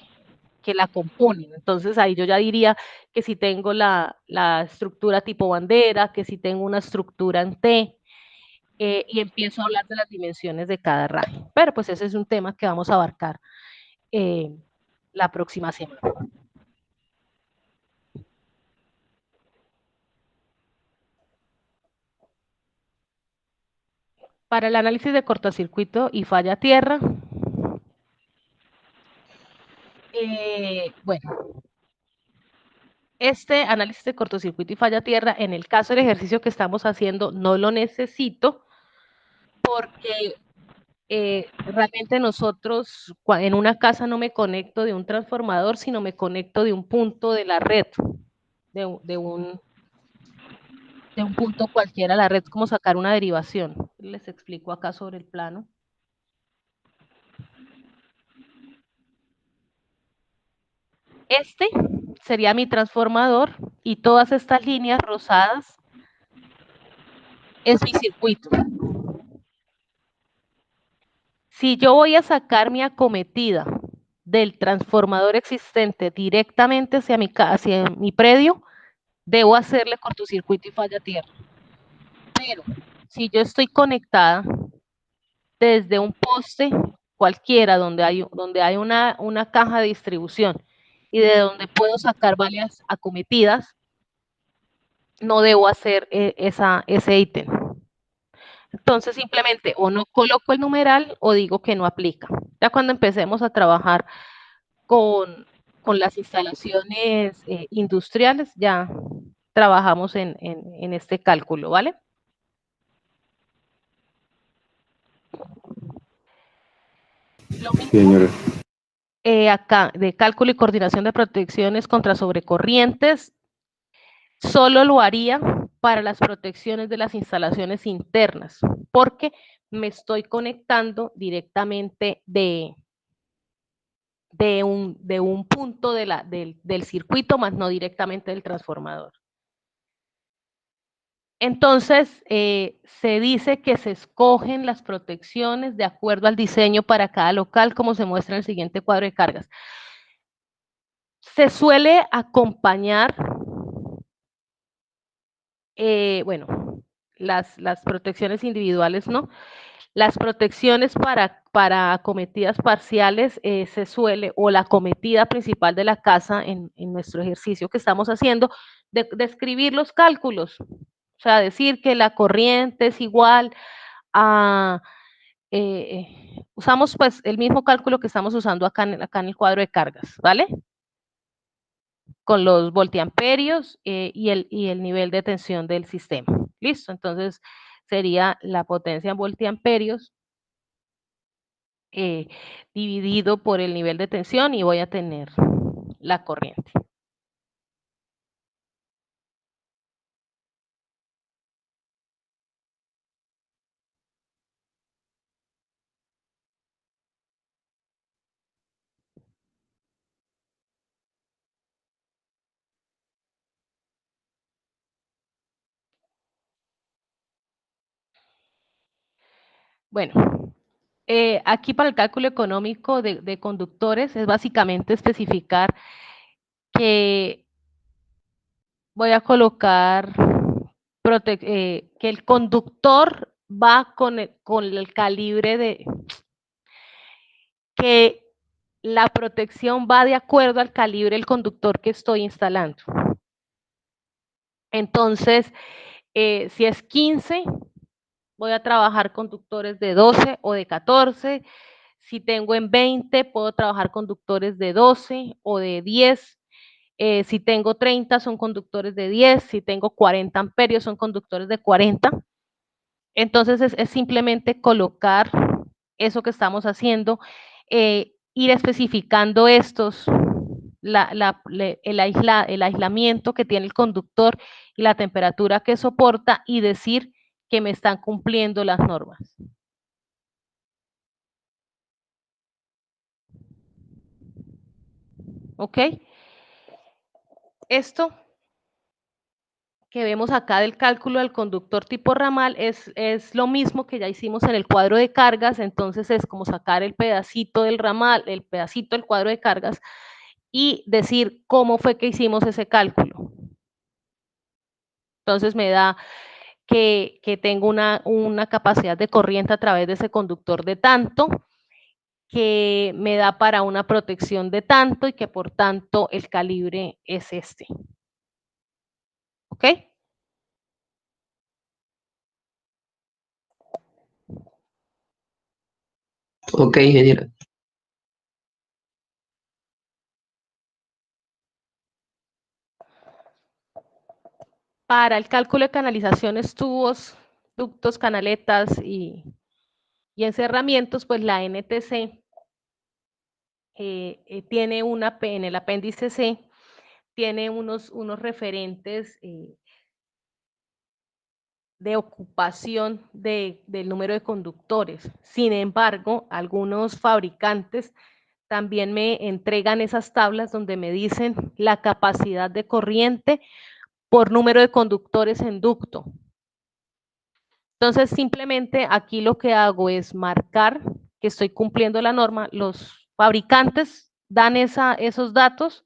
que la componen. Entonces ahí yo ya diría que si tengo la estructura tipo bandera, que si tengo una estructura en T, y empiezo a hablar de las dimensiones de cada raje. Pero pues ese es un tema que vamos a abarcar la próxima semana. Para el análisis de cortocircuito y falla tierra, bueno, este análisis de cortocircuito y falla tierra, en el caso del ejercicio que estamos haciendo, no lo necesito porque realmente nosotros en una casa no me conecto de un transformador, sino me conecto de un punto de la red, de un punto cualquiera a la red, como sacar una derivación. Les explico acá sobre el plano. Este sería mi transformador y todas estas líneas rosadas es mi circuito. Si yo voy a sacar mi acometida del transformador existente directamente hacia mi predio, debo hacerle cortocircuito y falla tierra. Pero si yo estoy conectada desde un poste cualquiera donde hay una caja de distribución y de donde puedo sacar varias acometidas, no debo hacer ese ítem. Entonces simplemente o no coloco el numeral o digo que no aplica. Ya cuando empecemos a trabajar con las instalaciones industriales, ya trabajamos en este cálculo, ¿vale? Lo mismo acá de cálculo y coordinación de protecciones contra sobrecorrientes, solo lo haría para las protecciones de las instalaciones internas, porque me estoy conectando directamente de un punto del circuito, más no directamente del transformador. Entonces, se dice que se escogen las protecciones de acuerdo al diseño para cada local, como se muestra en el siguiente cuadro de cargas. Se suele acompañar, bueno, las protecciones individuales, ¿no? Las protecciones para acometidas parciales se suele, o la acometida principal de la casa en nuestro ejercicio que estamos haciendo, describir los cálculos. O sea, decir que la corriente es igual a, usamos pues el mismo cálculo que estamos usando acá en el cuadro de cargas, ¿vale? Con los voltiamperios y el nivel de tensión del sistema. ¿Listo? Entonces sería la potencia en voltiamperios dividido por el nivel de tensión y voy a tener la corriente. Bueno, aquí para el cálculo económico de conductores es básicamente especificar que voy a colocar que el conductor va con el calibre que la protección va de acuerdo al calibre del conductor que estoy instalando. Entonces, si es 15, voy a trabajar conductores de 12 o de 14. Si tengo en 20, puedo trabajar conductores de 12 o de 10. Si tengo 30, son conductores de 10. Si tengo 40 amperios, son conductores de 40. Entonces, es simplemente colocar eso que estamos haciendo, ir especificando el aislamiento que tiene el conductor y la temperatura que soporta y decir que me están cumpliendo las normas. ¿Ok? Esto que vemos acá del cálculo del conductor tipo ramal es lo mismo que ya hicimos en el cuadro de cargas. Entonces es como sacar el pedacito del ramal, el pedacito del cuadro de cargas y decir cómo fue que hicimos ese cálculo. Entonces me da que tengo una capacidad de corriente a través de ese conductor de tanto, que me da para una protección de tanto y que por tanto el calibre es este. ¿Ok? Ok, genial. Para el cálculo de canalizaciones, tubos, ductos, canaletas y encerramientos, pues la NTC tiene en el apéndice C, tiene unos referentes de ocupación del número de conductores. Sin embargo, algunos fabricantes también me entregan esas tablas donde me dicen la capacidad de corriente por número de conductores en ducto. Entonces, simplemente aquí lo que hago es marcar que estoy cumpliendo la norma. Los fabricantes dan esos datos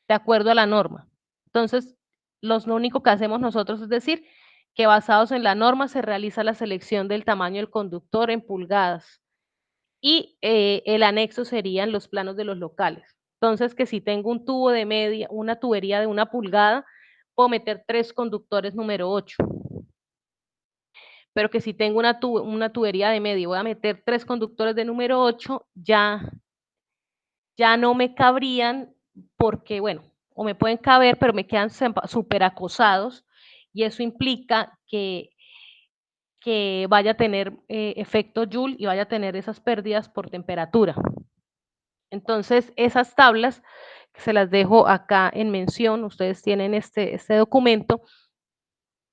de acuerdo a la norma. Entonces, lo único que hacemos nosotros es decir que basados en la norma se realiza la selección del tamaño del conductor en pulgadas y el anexo serían los planos de los locales. Entonces, que si tengo un tubo de media, una tubería de 1 pulgada, puedo meter 3 conductores número 8. Pero que si tengo una tubería de media, voy a meter 3 conductores de número 8, ya no me cabrían porque, bueno, o me pueden caber, pero me quedan súper acosados y eso implica que vaya a tener efecto Joule y vaya a tener esas pérdidas por temperatura. Entonces, esas tablas, que se las dejo acá en mención, ustedes tienen este documento,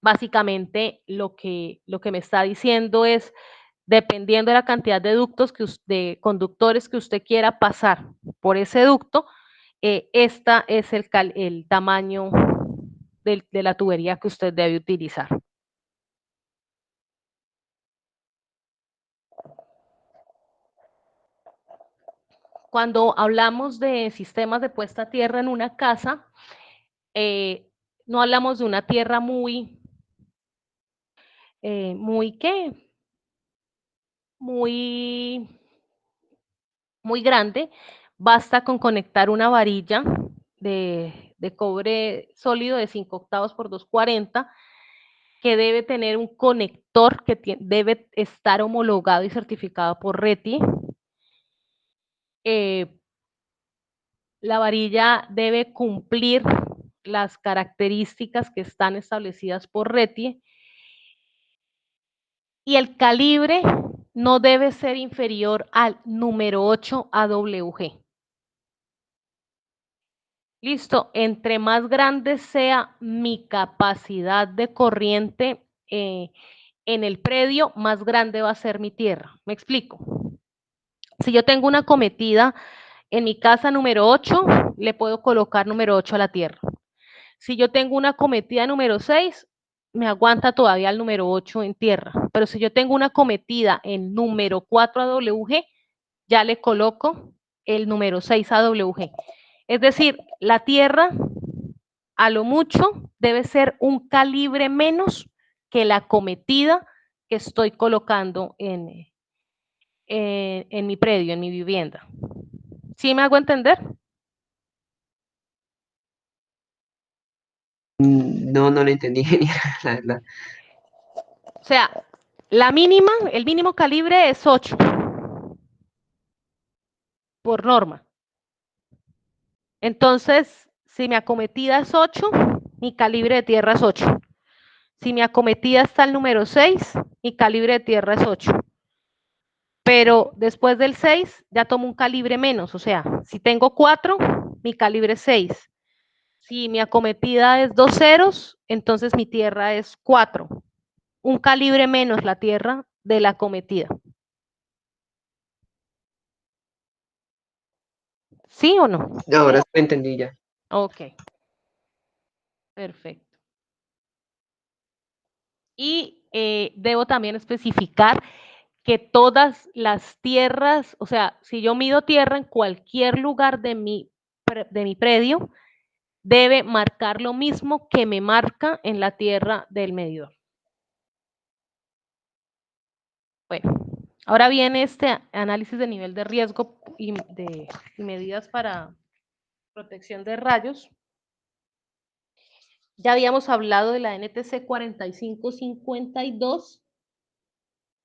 básicamente lo que me está diciendo es, dependiendo de la cantidad de ductos, de conductores que usted quiera pasar por ese ducto, esta es el tamaño de la tubería que usted debe utilizar. Cuando hablamos de sistemas de puesta a tierra en una casa, no hablamos de una tierra muy grande. Basta con conectar una varilla de cobre sólido de 5/8 por 240, que debe tener un conector que debe estar homologado y certificado por RETI. La varilla debe cumplir las características que están establecidas por RETI y el calibre no debe ser inferior al número 8 AWG. Listo, entre más grande sea mi capacidad de corriente en el predio, más grande va a ser mi tierra. ¿Me explico? Si yo tengo una cometida en mi casa número 8, le puedo colocar número 8 a la tierra. Si yo tengo una cometida número 6, me aguanta todavía el número 8 en tierra, pero si yo tengo una acometida en número 4 AWG, ya le coloco el número 6 AWG. Es decir, la tierra a lo mucho debe ser un calibre menos que la acometida que estoy colocando en mi predio, en mi vivienda. ¿Sí me hago entender? No, no lo entendí, genial, la verdad. O sea, la mínima, el mínimo calibre es 8 por norma. Entonces, si mi acometida es 8, mi calibre de tierra es 8. Si mi acometida está el número 6, mi calibre de tierra es 8. Pero después del 6 ya tomo un calibre menos, o sea, si tengo 4, mi calibre es 6. Si mi acometida es 2 ceros, entonces mi tierra es 4. Un calibre menos la tierra de la acometida. ¿Sí o no? Ahora sí lo entendí ya. Ok, perfecto. Y debo también especificar que todas las tierras, o sea, si yo mido tierra en cualquier lugar de mi predio, debe marcar lo mismo que me marca en la tierra del medidor. Bueno, ahora viene este análisis de nivel de riesgo y medidas para protección de rayos. Ya habíamos hablado de la NTC 4552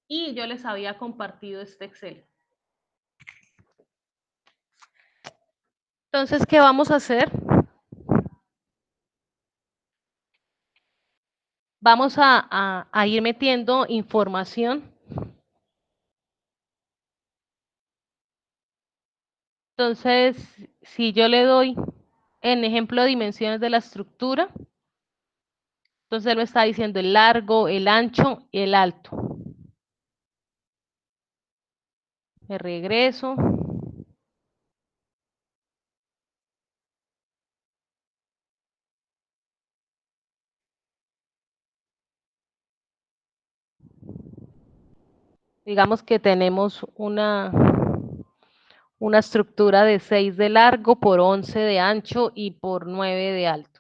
y yo les había compartido este Excel. Entonces, ¿qué vamos a hacer? Vamos a ir metiendo información. Entonces, si yo le doy en ejemplo dimensiones de la estructura, entonces él me está diciendo el largo, el ancho y el alto. Me regreso. Digamos que tenemos una estructura de 6 de largo por 11 de ancho y por 9 de alto.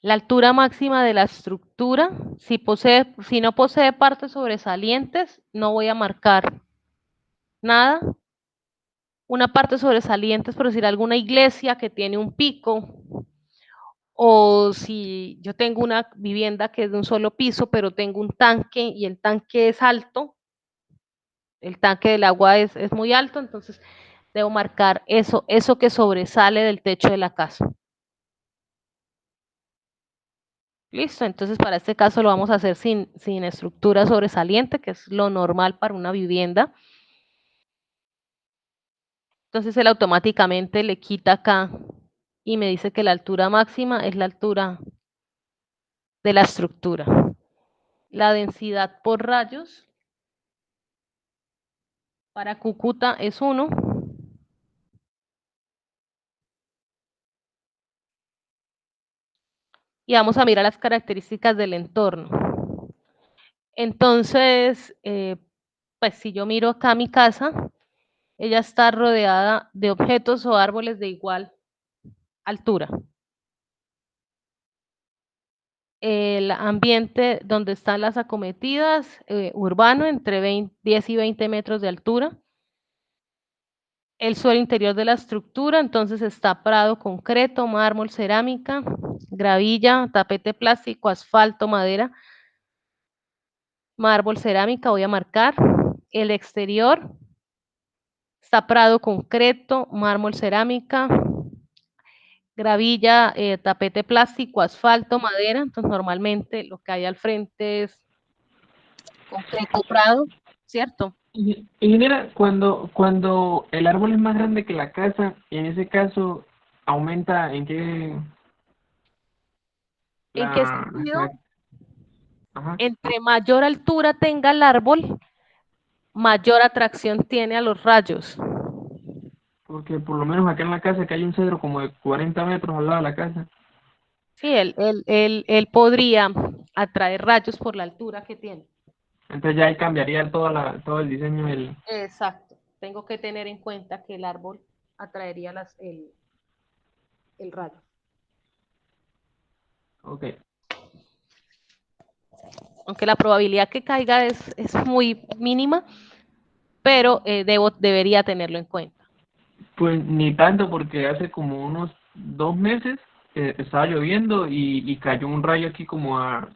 La altura máxima de la estructura, si no posee partes sobresalientes, no voy a marcar nada. Una parte sobresaliente es por decir alguna iglesia que tiene un pico, o si yo tengo una vivienda que es de un solo piso, pero tengo un tanque y el tanque es alto, el tanque del agua es muy alto, entonces debo marcar eso que sobresale del techo de la casa. Listo, entonces para este caso lo vamos a hacer sin estructura sobresaliente, que es lo normal para una vivienda. Entonces él automáticamente le quita acá y me dice que la altura máxima es la altura de la estructura. La densidad por rayos para Cúcuta es 1. Y vamos a mirar las características del entorno. Entonces, pues si yo miro acá mi casa, ella está rodeada de objetos o árboles de igual altura. El ambiente donde están las acometidas, urbano, entre 10 y 20 metros de altura. El suelo interior de la estructura, entonces está prado, concreto, mármol, cerámica, gravilla, tapete plástico, asfalto, madera, mármol, cerámica, voy a marcar. El exterior está prado, concreto, mármol, cerámica, gravilla, tapete plástico, asfalto, madera. Entonces normalmente lo que hay al frente es concreto, prado, ¿cierto? Ingeniera, cuando el árbol es más grande que la casa, en ese caso, ¿aumenta en qué ¿En qué la, sentido? la- ajá, Entre mayor altura tenga el árbol, mayor atracción tiene a los rayos. porque por lo menos acá en la casa que hay un cedro como de 40 metros al lado de la casa. Sí, él podría atraer rayos por la altura que tiene. Entonces ya ahí cambiaría todo el diseño del... Exacto. Tengo que tener en cuenta que el árbol atraería el rayo. Ok. Aunque la probabilidad que caiga es muy mínima, pero debería tenerlo en cuenta. Pues ni tanto, porque hace como unos 2 meses estaba lloviendo y cayó un rayo aquí como a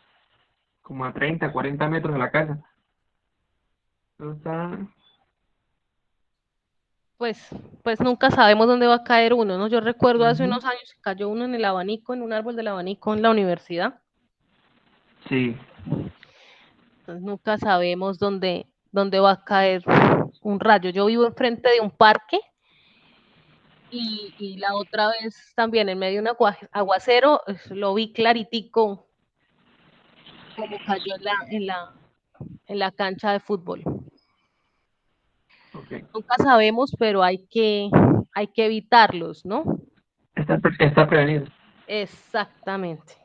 30, 40 metros de la casa. Entonces está... Pues, pues nunca sabemos dónde va a caer uno, ¿no? Yo recuerdo hace Ujú. unos años que cayó uno en el abanico, en un árbol del abanico en la universidad. Sí. Entonces nunca sabemos dónde va a caer un rayo. Yo vivo enfrente de un parque y la otra vez también en medio de un aguacero lo vi claritico como cayó en la cancha de fútbol. Ok. Nunca sabemos, pero hay que evitarlos, ¿no? Está prevenido. Exactamente.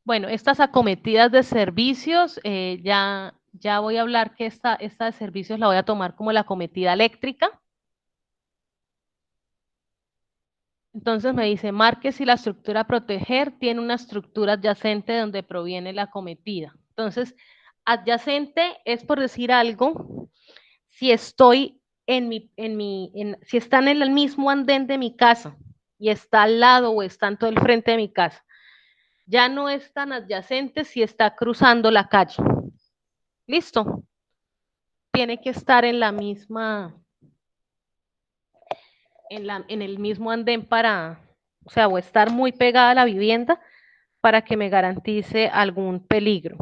Bueno, estas acometidas de servicios, ya voy a hablar que esta de servicios la voy a tomar como la acometida eléctrica. Entonces me dice, marque si la estructura a proteger tiene una estructura adyacente donde proviene la acometida. Entonces, adyacente es por decir algo, si estoy si están en el mismo andén de mi casa y está al lado o está en todo el frente de mi casa. Ya no es tan adyacente si está cruzando la calle. ¿Listo? Tiene que estar en la misma, en el mismo andén o sea, o estar muy pegada a la vivienda para que me garantice algún peligro.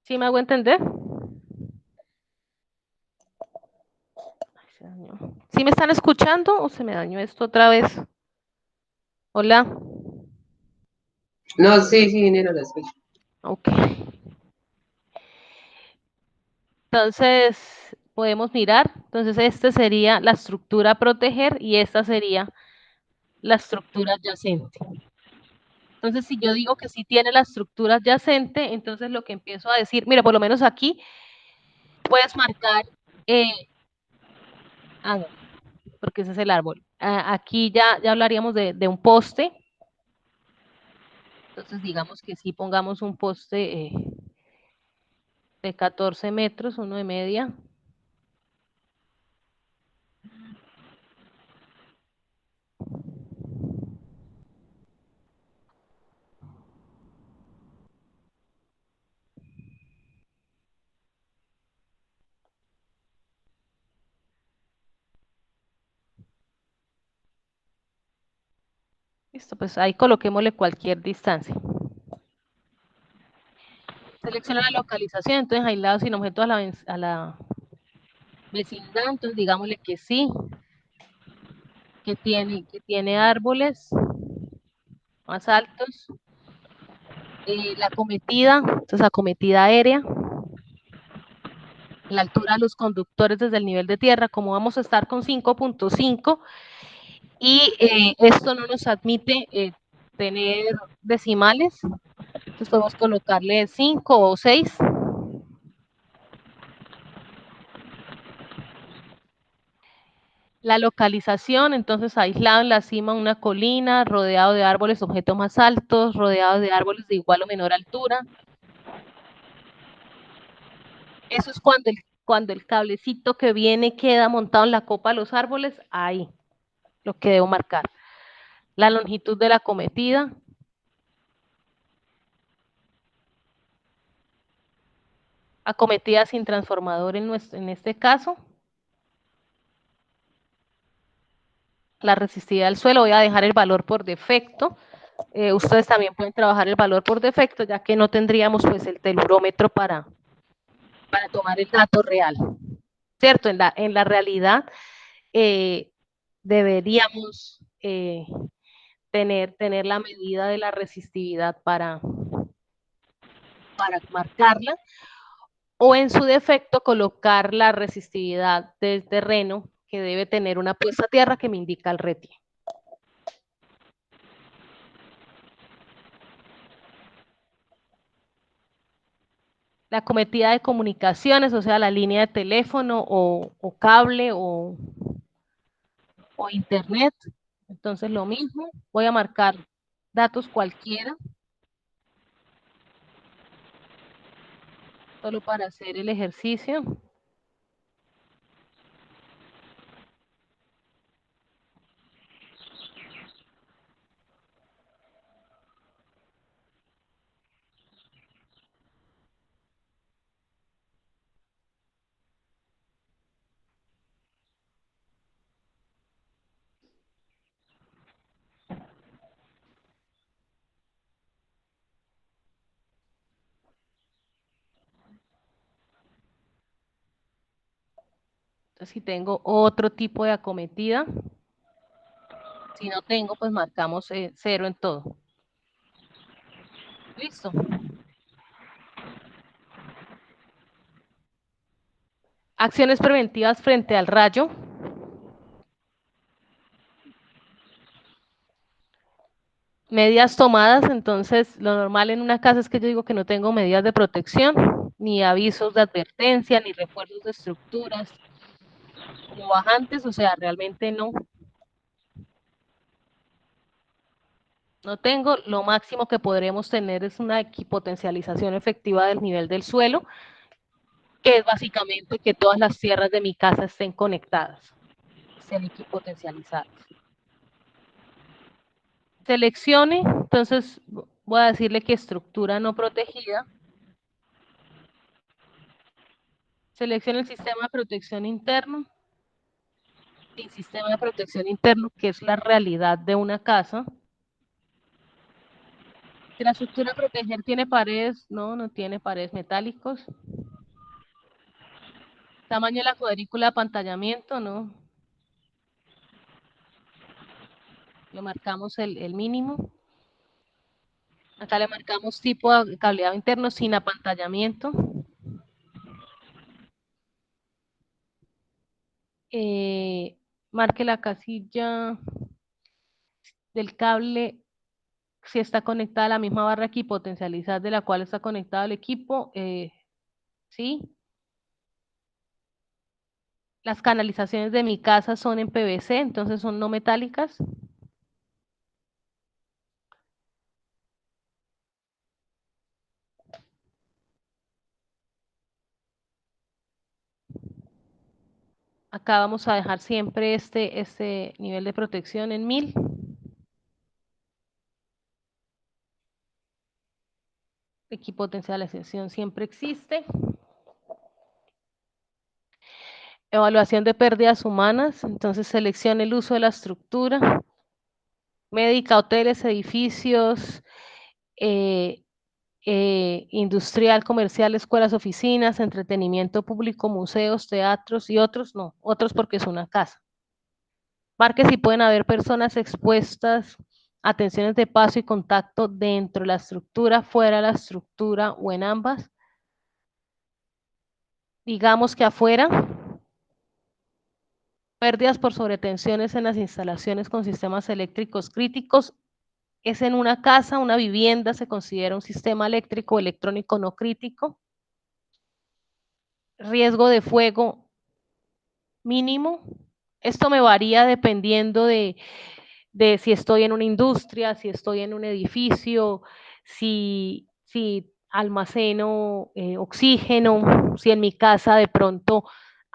¿Sí me hago entender? Ay, se dañó. ¿Sí me están escuchando o se me dañó esto otra vez? Hola. No, sí, sí, Nera, la escucho. Ok. Entonces, podemos mirar. Entonces, esta sería la estructura a proteger y esta sería la estructura adyacente. Entonces, si yo digo que sí tiene la estructura adyacente, entonces lo que empiezo a decir, mira, por lo menos aquí puedes marcar, eh, no, porque ese es el árbol. Aquí ya hablaríamos de un poste. Entonces, digamos que sí pongamos un poste de 14 metros, uno de media. Listo, pues ahí coloquémosle cualquier distancia. Selecciona la localización, entonces aislado sin objeto a la vecindad, entonces digámosle que sí, que tiene árboles más altos. La acometida, entonces acometida aérea, la altura de los conductores desde el nivel de tierra, como vamos a estar con 5.5 y esto no nos admite tener decimales, entonces podemos colocarle 5 o 6. La localización, entonces aislado en la cima de una colina, rodeado de árboles, objetos más altos, rodeado de árboles de igual o menor altura. Eso es cuando el cablecito que viene queda montado en la copa de los árboles, ahí, lo que debo marcar. La longitud de la acometida. Acometida sin transformador en este caso. La resistividad al suelo, voy a dejar el valor por defecto. Ustedes también pueden trabajar el valor por defecto, ya que no tendríamos pues el telurómetro para tomar el dato real. ¿Cierto? En la realidad deberíamos tener la medida de la resistividad para marcarla, o en su defecto colocar la resistividad del terreno que debe tener una puesta a tierra que me indica el RETI. La acometida de comunicaciones, o sea, la línea de teléfono o cable o internet. Entonces lo mismo, voy a marcar datos cualquiera, solo para hacer el ejercicio. Entonces, si tengo otro tipo de acometida, si no tengo, pues marcamos 0 en todo. Listo. Acciones preventivas frente al rayo. Medidas tomadas, entonces lo normal en una casa es que yo digo que no tengo medidas de protección, ni avisos de advertencia, ni refuerzos de estructuras como bajantes, o sea, realmente no. No tengo, lo máximo que podremos tener es una equipotencialización efectiva del nivel del suelo, que es básicamente que todas las tierras de mi casa estén conectadas, estén equipotencializadas. Seleccione, entonces voy a decirle que estructura no protegida. Seleccione el sistema de protección interno. El sistema de protección interno, que es la realidad de una casa. Si la estructura a proteger tiene paredes, no tiene paredes metálicos. Tamaño de la cuadrícula de apantallamiento, no. Le marcamos el mínimo. Acá le marcamos tipo de cableado interno sin apantallamiento. Marque la casilla del cable si está conectada a la misma barra equipotencializada de la cual está conectado el equipo. ¿Sí? Las canalizaciones de mi casa son en PVC, entonces son no metálicas. Acá vamos a dejar siempre este nivel de protección en 1000. Equipotencialización siempre existe. Evaluación de pérdidas humanas, entonces seleccione el uso de la estructura. Médica, hoteles, edificios, industrial, comercial, escuelas, oficinas, entretenimiento público, museos, teatros y otros, no, otros porque es una casa. Marque si pueden haber personas expuestas a tensiones de paso y contacto dentro de la estructura, fuera de la estructura o en ambas. Digamos que afuera, pérdidas por sobretensiones en las instalaciones con sistemas eléctricos críticos. Es en una casa, una vivienda, se considera un sistema eléctrico o electrónico no crítico. Riesgo de fuego mínimo. Esto me varía dependiendo de si estoy en una industria, si estoy en un edificio, si almaceno oxígeno, si en mi casa de pronto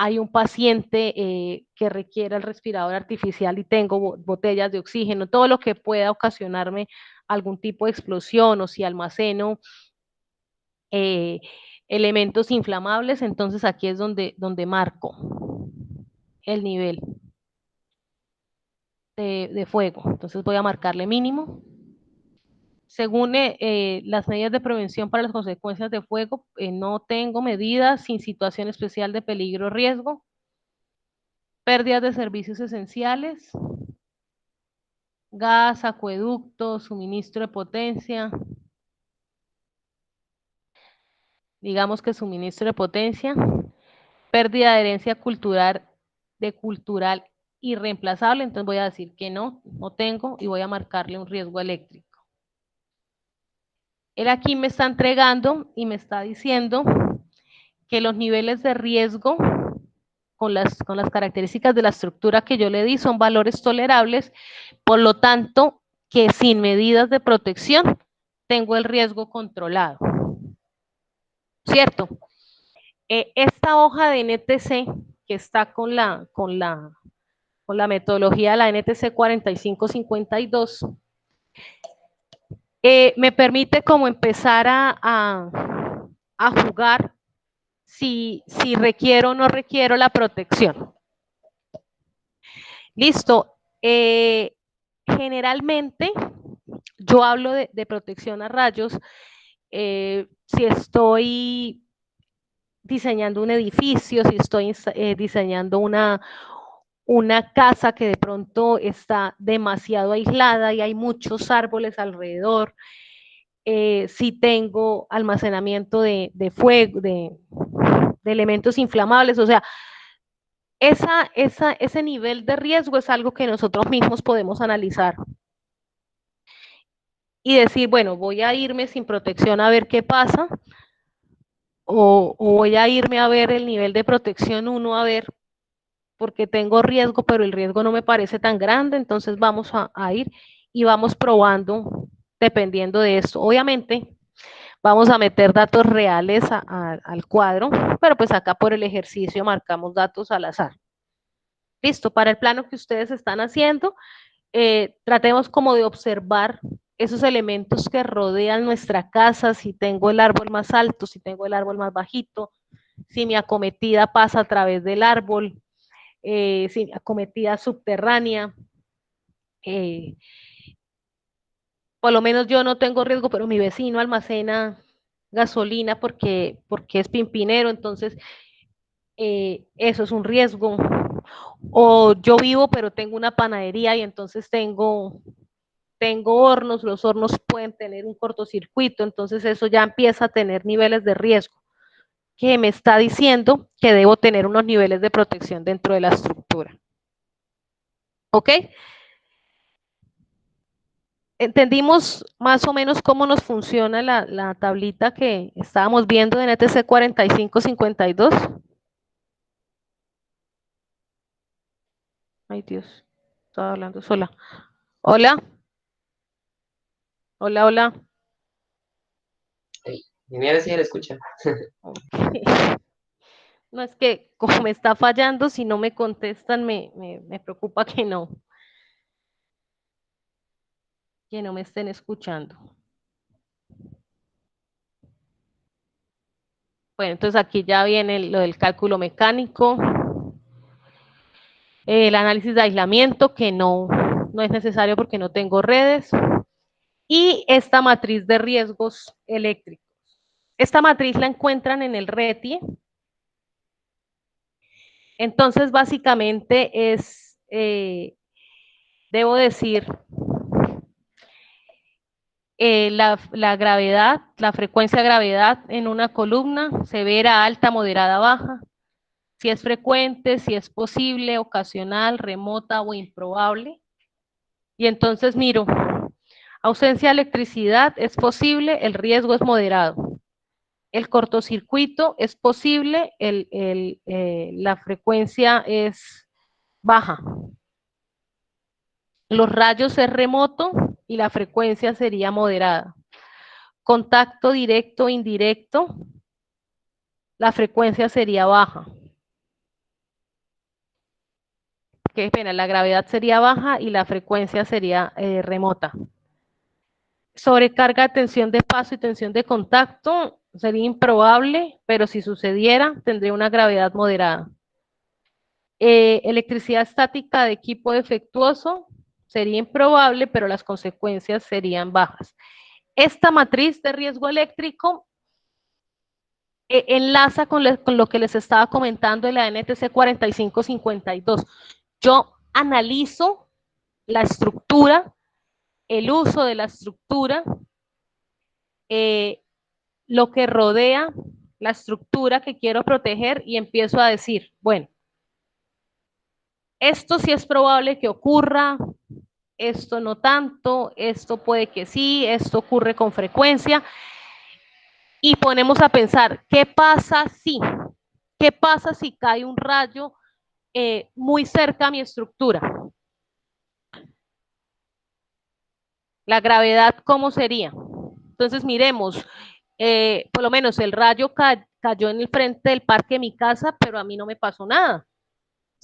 hay un paciente que requiera el respirador artificial y tengo botellas de oxígeno, todo lo que pueda ocasionarme algún tipo de explosión o si almaceno eh, elementos inflamables, entonces aquí es donde marco el nivel de fuego. Entonces voy a marcarle mínimo. Según las medidas de prevención para las consecuencias de fuego, no tengo medidas sin situación especial de peligro o riesgo. Pérdidas de servicios esenciales, gas, acueducto, suministro de potencia. digamos que suministro de potencia, pérdida de herencia cultural, irreemplazable, entonces voy a decir que no, no tengo y voy a marcarle un riesgo eléctrico. Él aquí me está entregando y me está diciendo que los niveles de riesgo con las características de la estructura que yo le di son valores tolerables, por lo tanto, que sin medidas de protección tengo el riesgo controlado. ¿Cierto? Esta hoja de NTC que está con la metodología de la NTC 4552 me permite como empezar a jugar si requiero o no requiero la protección. Listo. Generalmente yo hablo de protección a rayos si estoy diseñando un edificio, si estoy diseñando una casa que de pronto está demasiado aislada y hay muchos árboles alrededor, si tengo almacenamiento de fuego, de elementos inflamables, o sea, ese nivel de riesgo es algo que nosotros mismos podemos analizar y decir, bueno, voy a irme sin protección a ver qué pasa, o voy a irme a ver el nivel de protección 1 a ver, porque tengo riesgo, pero el riesgo no me parece tan grande, entonces vamos a ir y vamos probando dependiendo de esto. Obviamente, vamos a meter datos reales al cuadro, pero pues acá por el ejercicio marcamos datos al azar. Listo, para el plano que ustedes están haciendo, tratemos como de observar esos elementos que rodean nuestra casa, si tengo el árbol más alto, si tengo el árbol más bajito, si mi acometida pasa a través del árbol, si mi acometida subterránea, por lo menos yo no tengo riesgo, pero mi vecino almacena gasolina porque es pimpinero, entonces eso es un riesgo. O yo vivo, pero tengo una panadería y entonces tengo hornos, los hornos pueden tener un cortocircuito, entonces eso ya empieza a tener niveles de riesgo, que me está diciendo que debo tener unos niveles de protección dentro de la estructura. ¿Ok? ¿Entendimos más o menos cómo nos funciona la tablita que estábamos viendo en NTC 4552? Ay, Dios, estaba hablando sola. Hola. Hola, hola. Genial, sí, la escucha. Okay. No, es que como me está fallando, si no me contestan, me preocupa que no me estén escuchando. Bueno, entonces aquí ya viene lo del cálculo mecánico, el análisis de aislamiento, que no es necesario porque no tengo redes, y esta matriz de riesgos eléctricos. Esta matriz la encuentran en el RETIE. Entonces, básicamente es, debo decir, la gravedad, la frecuencia de gravedad en una columna, severa, alta, moderada, baja, si es frecuente, si es posible, ocasional, remota o improbable. Y entonces miro, ausencia de electricidad es posible, el riesgo es moderado. El cortocircuito es posible, la frecuencia es baja. Los rayos es remoto y la frecuencia sería moderada. Contacto directo o indirecto, la frecuencia sería baja. Qué pena, la gravedad sería baja y la frecuencia sería remota. Sobrecarga de tensión de paso y tensión de contacto sería improbable, pero si sucediera, tendría una gravedad moderada. Electricidad estática de equipo defectuoso sería improbable, pero las consecuencias serían bajas. Esta matriz de riesgo eléctrico enlaza con lo que les estaba comentando de la NTC 4552. Yo analizo la estructura, el uso de la estructura, lo que rodea la estructura que quiero proteger y empiezo a decir, bueno, esto sí es probable que ocurra, esto no tanto, esto puede que sí, esto ocurre con frecuencia, y ponemos a pensar, ¿qué pasa si? ¿Qué pasa si cae un rayo muy cerca a mi estructura? La gravedad, ¿cómo sería? Entonces miremos, por lo menos el rayo cayó en el frente del parque de mi casa, pero a mí no me pasó nada,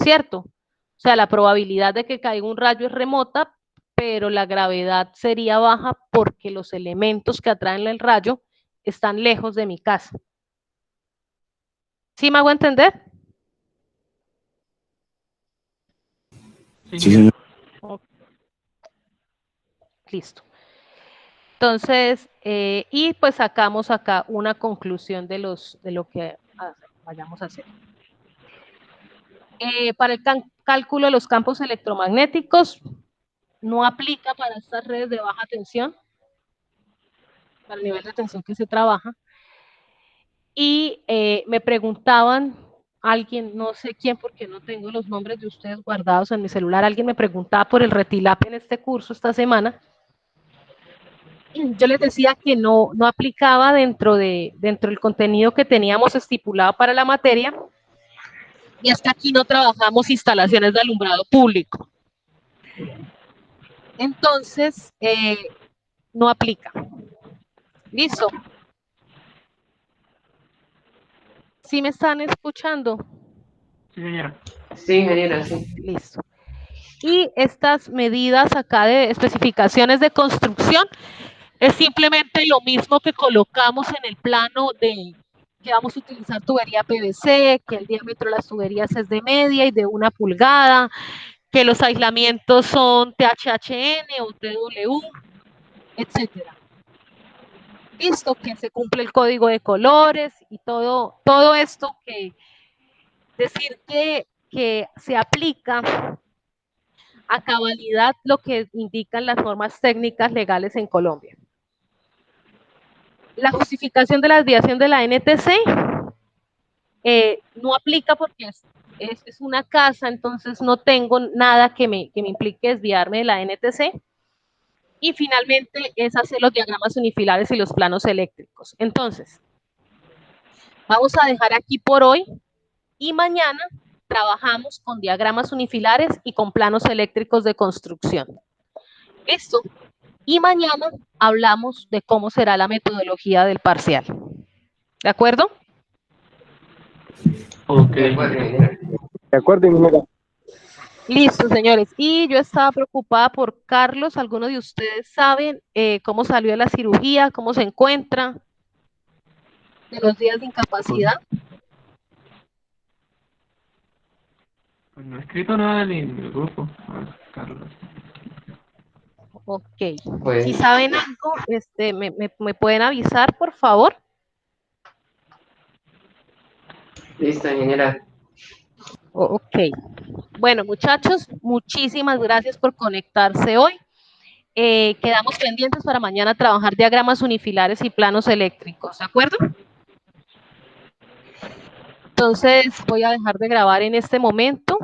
¿cierto? O sea, la probabilidad de que caiga un rayo es remota, pero la gravedad sería baja porque los elementos que atraen el rayo están lejos de mi casa. ¿Sí me hago entender? Sí, señor. Listo. Entonces, y pues sacamos acá una conclusión de lo que vayamos a hacer. Para el cálculo de los campos electromagnéticos, no aplica para estas redes de baja tensión, para el nivel de tensión que se trabaja. Y me preguntaban, alguien, no sé quién, porque no tengo los nombres de ustedes guardados en mi celular, alguien me preguntaba por el Retilap en este curso esta semana. Yo les decía que no aplicaba dentro del contenido que teníamos estipulado para la materia, y hasta aquí no trabajamos instalaciones de alumbrado público. Entonces, no aplica. ¿Listo? ¿Sí me están escuchando? Sí, señora. Sí, ingeniera, sí. Listo. Y estas medidas acá de especificaciones de construcción es simplemente lo mismo que colocamos en el plano de que vamos a utilizar tubería PVC, que el diámetro de las tuberías es de media y de 1 pulgada, que los aislamientos son THHN o TW, etcétera. Listo, que se cumple el código de colores y todo esto, que decir que se aplica a cabalidad lo que indican las normas técnicas legales en Colombia. La justificación de la desviación de la NTC no aplica porque es una casa, entonces no tengo nada que me implique desviarme de la NTC. Y finalmente es hacer los diagramas unifilares y los planos eléctricos. Entonces, vamos a dejar aquí por hoy y mañana trabajamos con diagramas unifilares y con planos eléctricos de construcción. ¿Listo? Y mañana hablamos de cómo será la metodología del parcial. ¿De acuerdo? Ok. De acuerdo, ingeniera. Listo, señores. Y yo estaba preocupada por Carlos. ¿Alguno de ustedes saben cómo salió de la cirugía? ¿Cómo se encuentra? ¿De los días de incapacidad? Pues no he escrito nada en el grupo. A ver, Carlos. Ok. Pues, Si saben algo, me pueden avisar, por favor. listo, ingeniera. Ok. Bueno, muchachos, muchísimas gracias por conectarse hoy. Quedamos pendientes para mañana trabajar diagramas unifilares y planos eléctricos, ¿de acuerdo? Entonces voy a dejar de grabar en este momento.